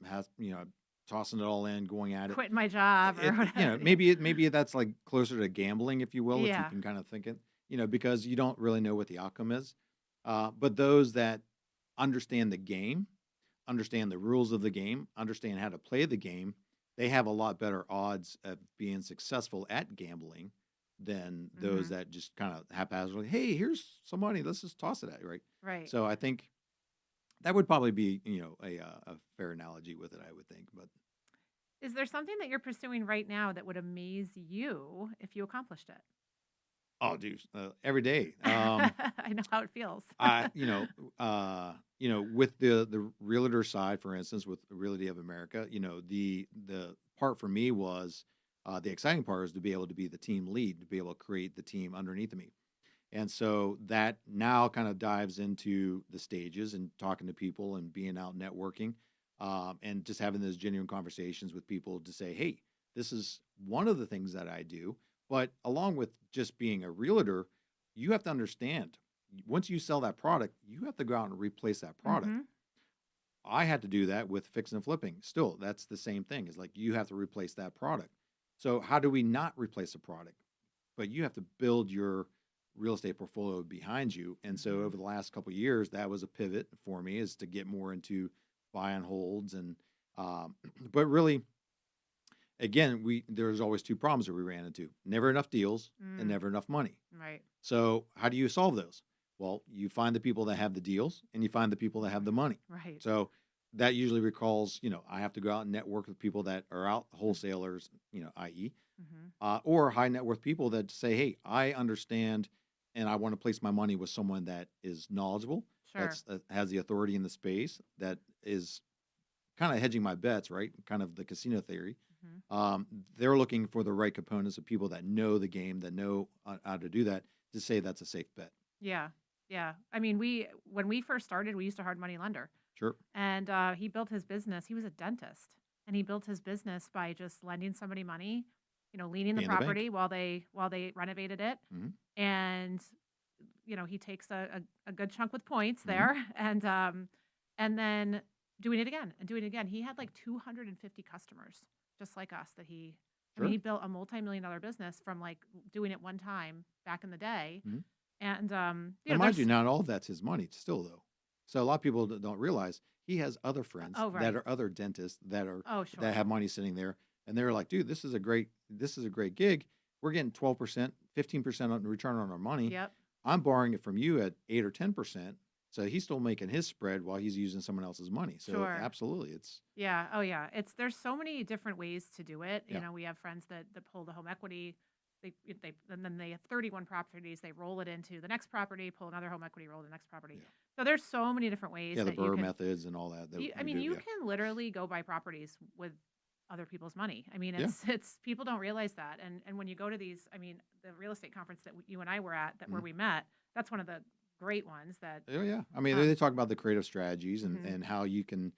tossing it all in, going at it. Quitting my job or whatever. Maybe that's like closer to gambling, if you will, if Yeah. you can kind of think it, because you don't really know what the outcome is. But those that understand the game, understand the rules of the game, understand how to play the game, they have a lot better odds of being successful at gambling than those that just kind of haphazardly, hey, here's some money, let's just toss it at you, right? Right. So I think that would probably be, a fair analogy with it, I would think. But Is there something that you're pursuing right now that would amaze you if you accomplished it? oh, dude, every day. I know how it feels. With the realtor side, for instance, with Realty of America, the part for me was the exciting part is to be able to be the team lead, to be able to create the team underneath me. And so that now kind of dives into the stages and talking to people and being out networking and just having those genuine conversations with people to say, hey, this is one of the things that I do. But along with just being a realtor, you have to understand, once you sell that product, you have to go out and replace that product. I had to do that with fix and flipping. Still, that's the same thing. It's like you have to replace that product. So how do we not replace a product? But you have to build your real estate portfolio behind you. And so over the last couple of years, that was a pivot for me, is to get more into buy and holds. And but really, again, there's always two problems that we ran into: never enough deals and never enough money. Right. So how do you solve those? Well, you find the people that have the deals and you find the people that have the money. Right. So that usually recalls, I have to go out and network with people that are out wholesalers, i.e., or high net worth people that say, hey, I understand and I want to place my money with someone that is knowledgeable, Sure. has the authority in the space, that is kind of hedging my bets, right? Kind of the casino theory. They're looking for the right components of people that know the game, that know how to do that, to say that's a safe bet. Yeah. Yeah. I mean, when we first started, we used a hard money lender. Sure. And he built his business. He was a dentist, and he built his business by just lending somebody money, leaning the Being the bank. property while they renovated it. Mhm. And he takes a good chunk with points Mhm. there, and then doing it again and doing it again. He had like 250 customers, just like us. I mean, Sure. he built a multi-million-dollar business from like doing it one time back in the day. Mhm. And And mind you, not all of that's his money still, though. So a lot of people don't realize he has other friends Oh, right. that are other dentists that Oh, sure. that have money sitting there, and they're like, dude, this is a great gig. We're getting 12%, 15% on return on our money. Yep. I'm borrowing it from you at 8 or 10%. So he's still making his spread while he's using someone else's money. So Sure. absolutely, it's Yeah. Oh, yeah. There's so many different ways to do it. Yeah. We have friends that pull the home equity. And then they have 31 properties. They roll it into the next property, pull another home equity, roll the next property. So there's so many different ways the that you Burr can. methods and all that. I mean, you can literally go buy properties with other people's money. I mean, Yeah. it's people don't realize that. And when you go to these, I mean, the real estate conference that you and I were at, where Mhm. we met, that's one of the great ones. That Oh yeah, I mean Um, they talk about the creative strategies and, Mhm. and how you can,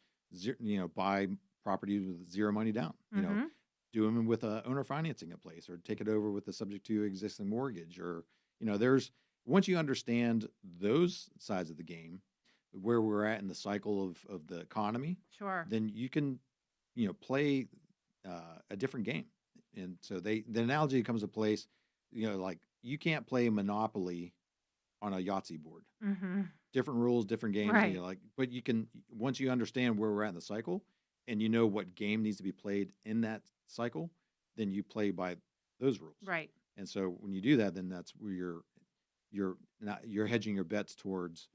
buy properties with zero money down. Mhm. Do them with owner financing in place, or take it over with the subject to existing mortgage, or there's once you understand those sides of the game, where we're at in the cycle of the economy, Sure. then you can play a different game. And so the analogy comes to place, like you can't play Monopoly on a Yahtzee board. Mhm. Different rules, different games. Right. But you can, once you understand where we're at in the cycle, and you know what game needs to be played in that cycle, then you play by those rules. Right. And so when you do that, then that's where you're hedging your bets towards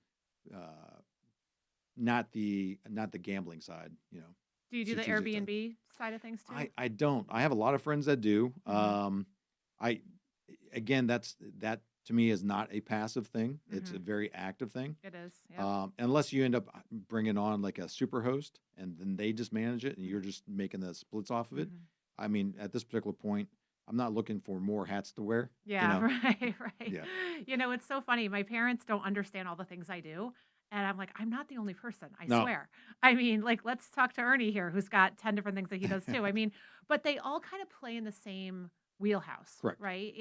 not the gambling side. Do you do the strategic side. Airbnb side of things too? I don't. I have a lot of friends that do. I again, that to me is not a passive thing. It's a very active thing. It is. Yeah. Unless you end up bringing on like a super host and then they just manage it and you're just making the splits off of it. I mean, at this particular point, I'm not looking for more hats to wear. Yeah, right, right. Yeah. It's so funny. My parents don't understand all the things I do. And I'm like, I'm not the only person, I No. swear. I mean, like, let's talk to Ernie here, who's got 10 different things that he does too. I mean, but they all kind of play in the same wheelhouse, Correct. right?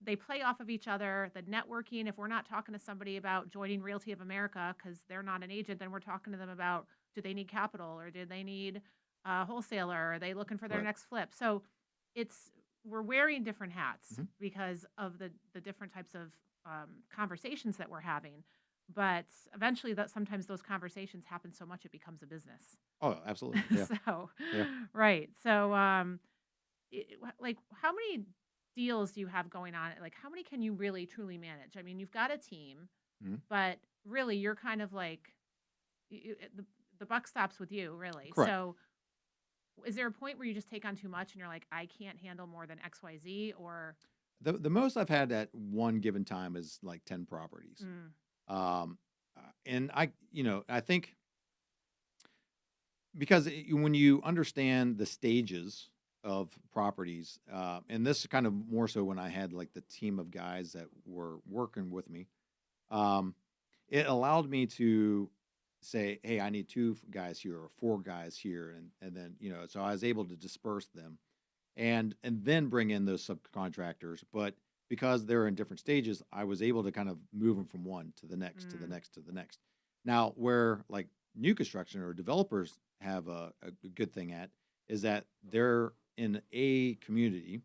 They play off of each other. The networking, if we're not talking to somebody about joining Realty of America because they're not an agent, then we're talking to them about, do they need capital, or do they need a wholesaler? Are they looking for their Right. next flip? So we're wearing different hats Mhm. because of the different types of conversations that we're having. But eventually, sometimes those conversations happen so much it becomes a business. Oh, absolutely. Yeah. So, Yeah. right. So, like, how many deals do you have going on? Like, how many can you really truly manage? I mean, you've got a team, Mhm. but really, you're kind of like the buck stops with you, really. Correct. So, is there a point where you just take on too much and you're like, I can't handle more than XYZ, or The most I've had at one given time is like 10 properties. And I think because when you understand the stages of properties, and this kind of more so when I had like the team of guys that were working with me, it allowed me to say, hey, I need 2 guys here or 4 guys here. And then, so I was able to disperse them and then bring in those subcontractors. But because they're in different stages, I was able to kind of move them from one to the next, to the next, to the next. Now, where like new construction or developers have a good thing at is that they're in a community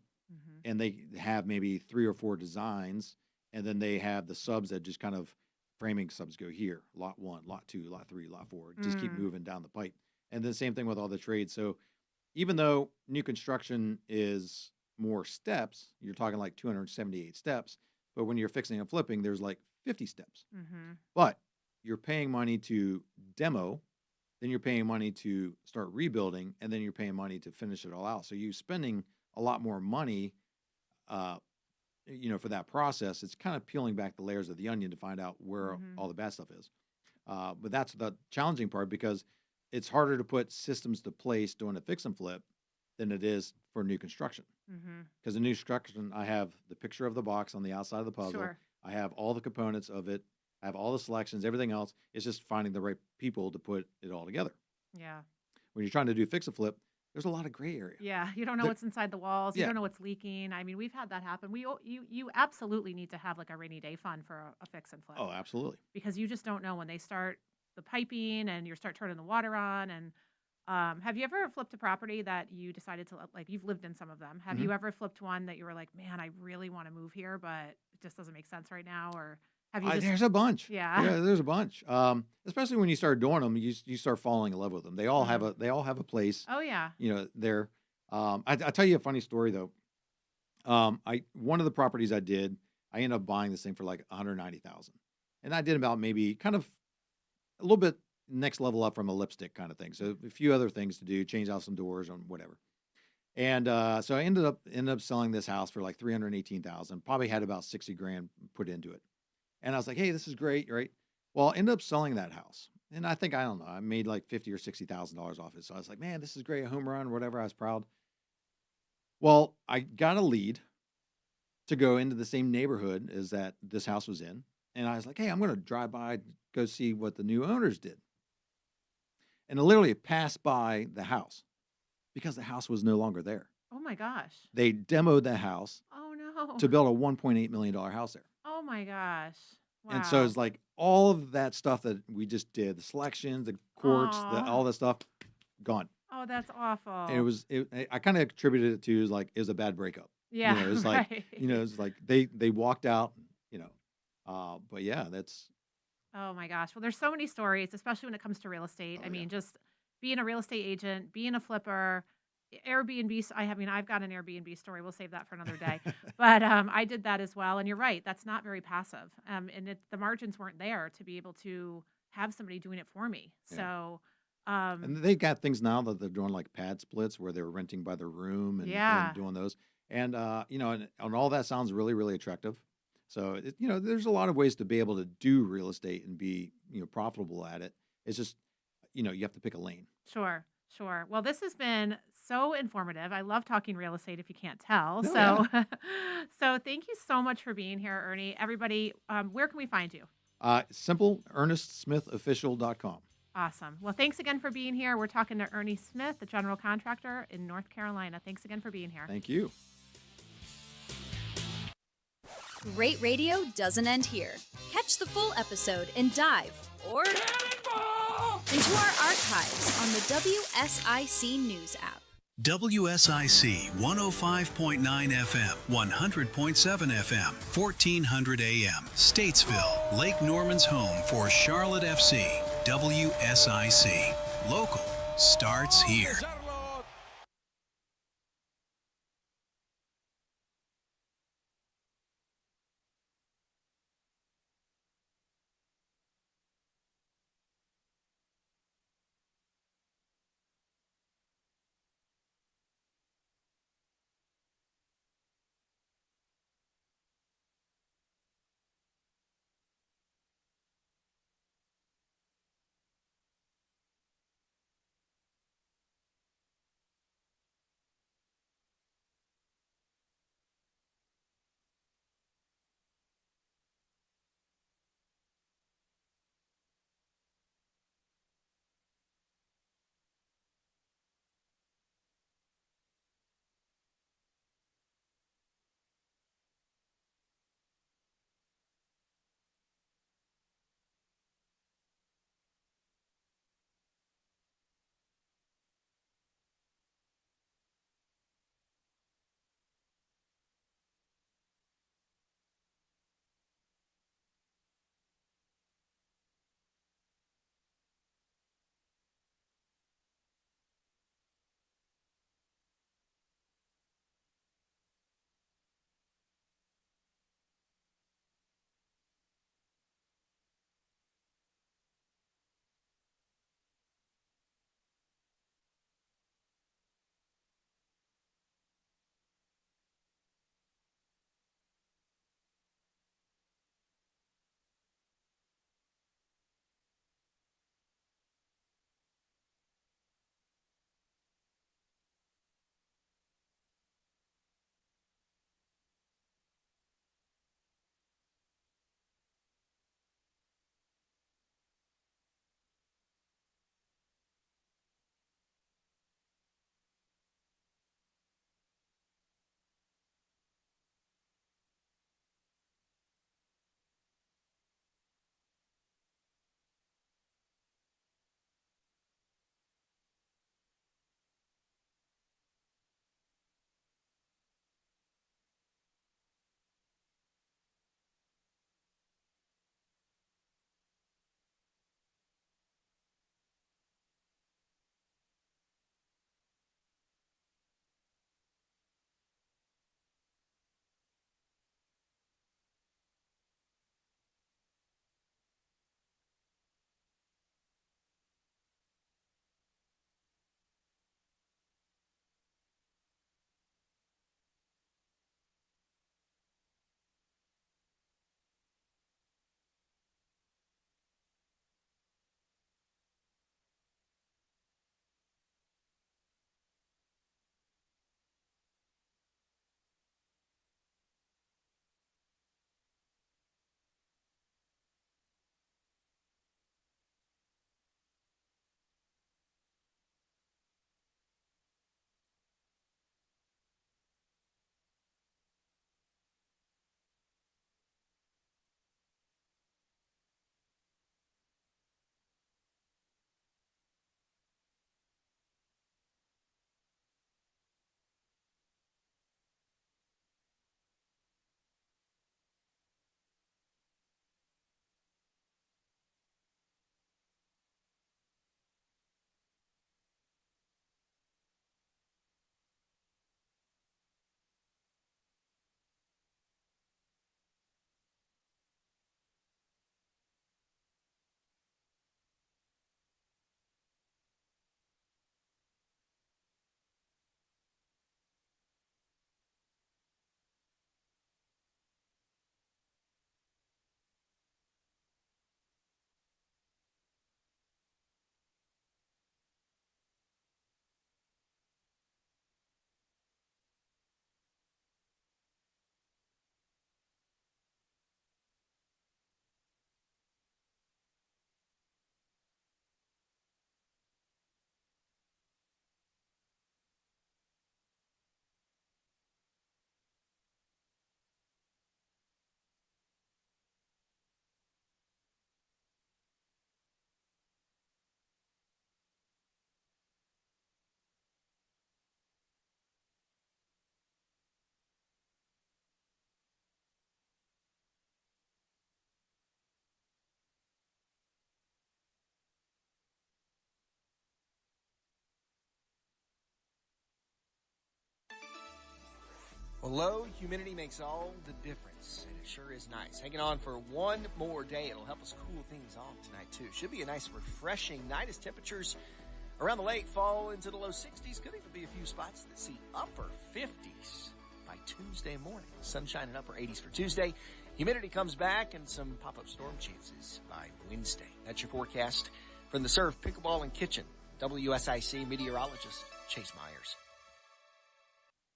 and they have maybe 3 or 4 designs, and then they have the subs that just kind of framing subs go here, lot 1, lot 2, lot 3, lot 4, just keep moving down the pipe. And then same thing with all the trades. So even though new construction is more steps, you're talking like 278 steps, but when you're fixing and flipping, there's like 50 steps. But you're paying money to demo, then you're paying money to start rebuilding, and then you're paying money to finish it all out. So you're spending a lot more money, for that process. It's kind of peeling back the layers of the onion to find out where all the bad stuff is. But that's the challenging part, because it's harder to put systems to place doing a fix and flip than it is for new construction. Because in new construction, I have the picture of the box on the outside of the puzzle. Sure. I have all the components of it. I have all the selections, everything else. It's just finding the right people to put it all together. Yeah. When you're trying to do fix and flip, there's a lot of gray area. Yeah, you don't know There- what's inside the walls. You Yeah. don't know what's leaking. I mean, we've had that happen. You absolutely need to have like a rainy day fund for a fix and flip. Oh, absolutely. Because you just don't know when they start the piping and you start turning the water on. And have you ever flipped a property that you decided to like? You've lived in some of them. Have you ever flipped one that you were like, man, I really want to move here, but it just doesn't make sense right now? Or have you? There's a bunch. Yeah. Yeah, there's a bunch. Especially when you start doing them, you start falling in love with them. They all have a place. Oh yeah. There. I tell you a funny story though. One of the properties I did, I ended up buying this thing for like 190,000, and I did about maybe kind of a little bit next level up from a lipstick kind of thing. So a few other things to do, change out some doors and whatever. And so I ended up selling this house for like 318,000. Probably had about 60 grand put into it. And I was like, hey, this is great, right? Well, I ended up selling that house, and I think, I don't know, I made like $50,000 or $60,000 off it. So I was like, man, this is great, a home run, whatever. I was proud. Well, I got a lead to go into the same neighborhood as that this house was in, and I was like, hey, I'm going to drive by, go see what the new owners did. And I literally passed by the house because the house was no longer there. Oh my gosh. They demoed the house Oh no. to build a $1.8 million house there. Oh my gosh. Wow. And so it's like all of that stuff that we just did, the selections, the courts, all that stuff, gone. Oh, that's awful. And I kind of attributed it to like, it was a bad breakup. Yeah, It's right. like, it's like they walked out, but yeah, that's, Oh my gosh. Well, there's so many stories, especially when it comes to real estate. I mean, just being a real estate agent, being a flipper, Airbnb. I've got an Airbnb story. We'll save that for another day. But I did that as well. And you're right. That's not very passive. And the margins weren't there to be able to have somebody doing it for me. Yeah. So, and they got things now that they're doing like pad splits where they're renting by the room and doing those. And, and all that sounds really, really attractive. So, there's a lot of ways to be able to do real estate and be, profitable at it. It's just, you have to pick a lane. Sure. Well, this has been so informative. I love talking real estate, if you can't tell. No, So, so thank you so much for being here, Ernie. Everybody, where can we find you? Simple, ErnestSmithOfficial.com. Awesome. Well, thanks again for being here. We're talking to Ernie Smith, the general contractor in North Carolina. Thanks again for being here. Thank you. Great radio doesn't end here. Catch the full episode and dive or into our archives on the WSIC News app. WSIC 105.9 FM, 100.7 FM, 1400 AM, Statesville, Lake Norman's home for Charlotte FC. WSIC. Local starts here. Well, low humidity makes all the difference, and it sure is nice. Hanging on for one more day. It'll help us cool things off tonight, too. Should be a nice, refreshing night as temperatures around the lake fall into the low 60s. Could even be a few spots that see upper 50s by Tuesday morning. Sunshine and upper 80s for Tuesday. Humidity comes back and some pop-up storm chances by Wednesday. That's your forecast from the Surf Pickleball and Kitchen. WSIC meteorologist Chase Myers.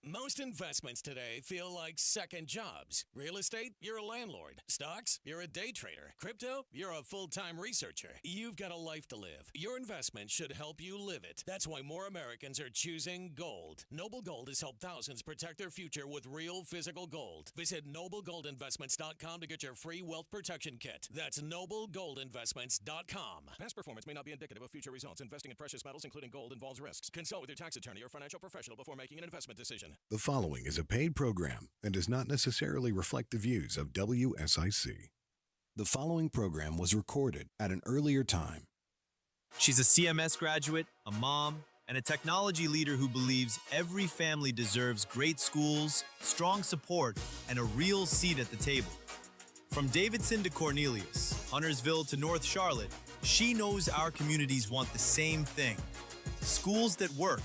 Most investments today feel like second jobs. Real estate, you're a landlord. Stocks, you're a day trader. Crypto, you're a full-time researcher. You've got a life to live. Your investment should help you live it. That's why more Americans are choosing gold. Noble Gold has helped thousands protect their future with real physical gold. Visit noblegoldinvestments.com to get your free wealth protection kit. That's noblegoldinvestments.com. Past performance may not be indicative of future results. Investing in precious metals, including gold, involves risks. Consult with your tax attorney or financial professional before making an investment decision. The following is a paid program and does not necessarily reflect the views of WSIC. The following program was recorded at an earlier time. She's a CMS graduate, a mom, and a technology leader who believes every family deserves great schools, strong support, and a real seat at the table. From Davidson to Cornelius, Huntersville to North Charlotte, she knows our communities want the same thing: schools that work.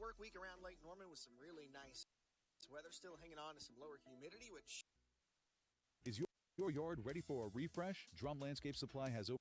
Work week around Lake Norman with some really nice weather, still hanging on to some lower humidity, which is your yard ready for a refresh? Drum Landscape Supply has opened.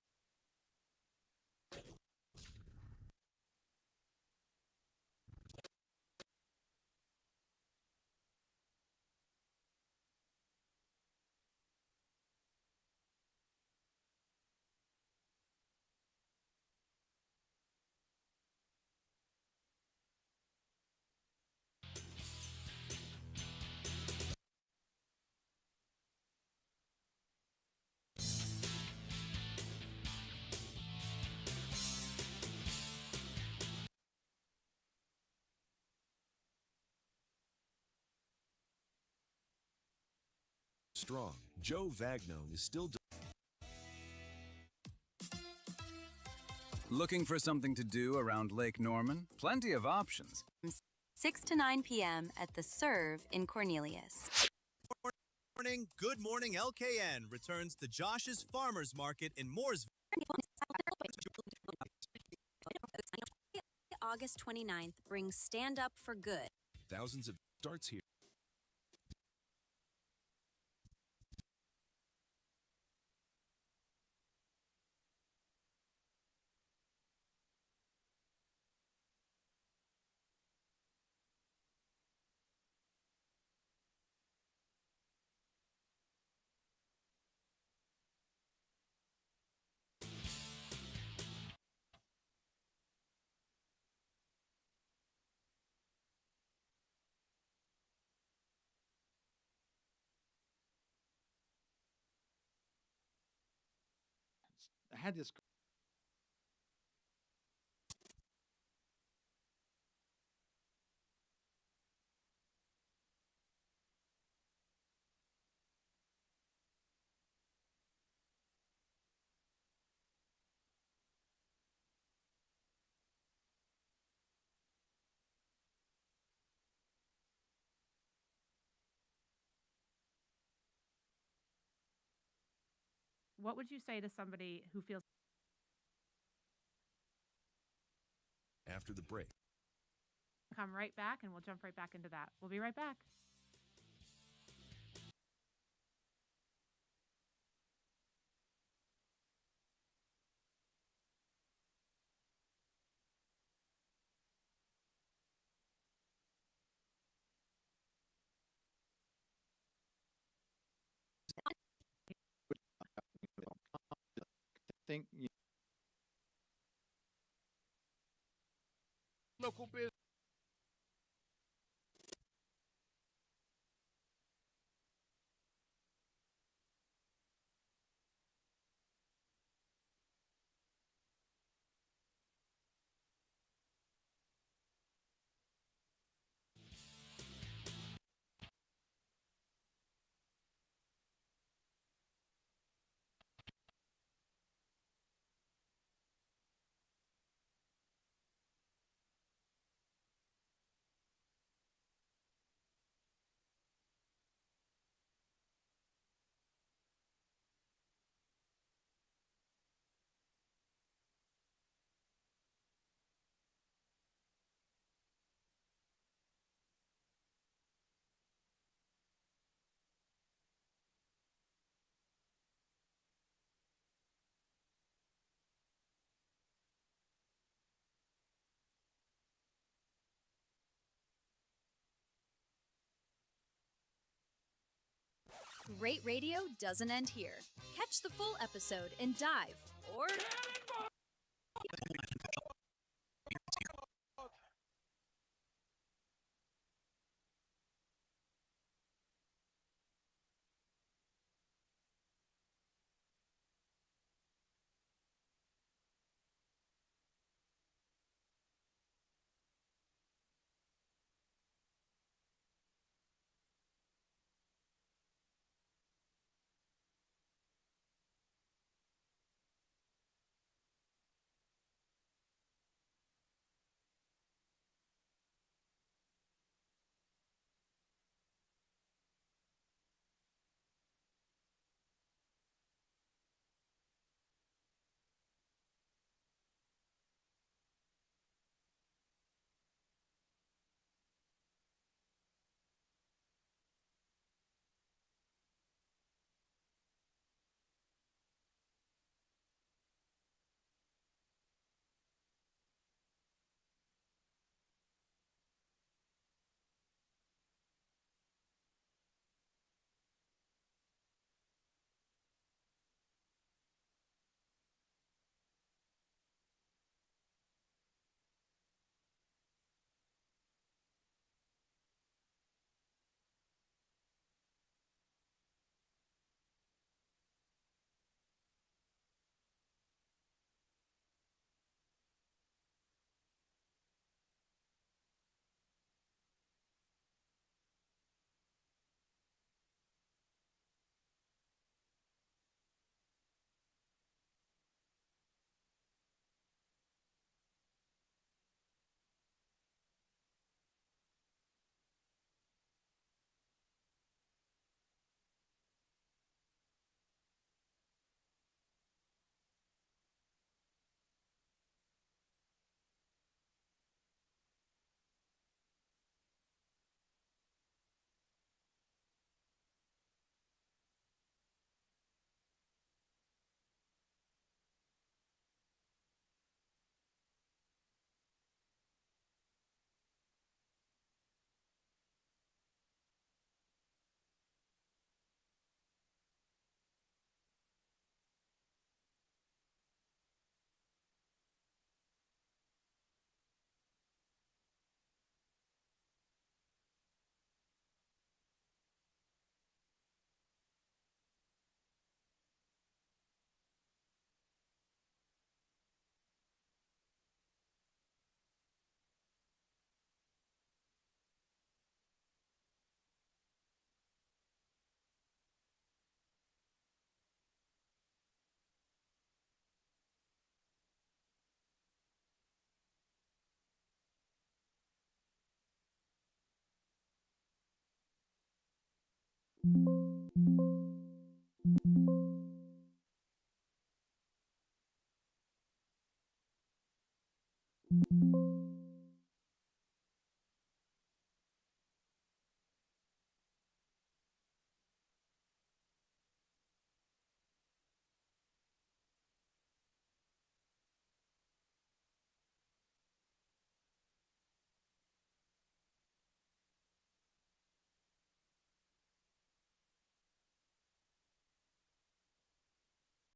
Strong. Joe Vagnone is still. Looking for something to do around Lake Norman? Plenty of options. 6 to 9 p.m. at the Serve in Cornelius. Good morning, LKN returns to Josh's Farmers Market in Mooresville. August 29th brings Stand Up for Good. Thousands of starts here. I had this. What would you say to somebody who feels After the break. come right back and we'll jump right back into that. We'll be right back. Think Local business. great radio doesn't end here. Catch the full episode and dive, or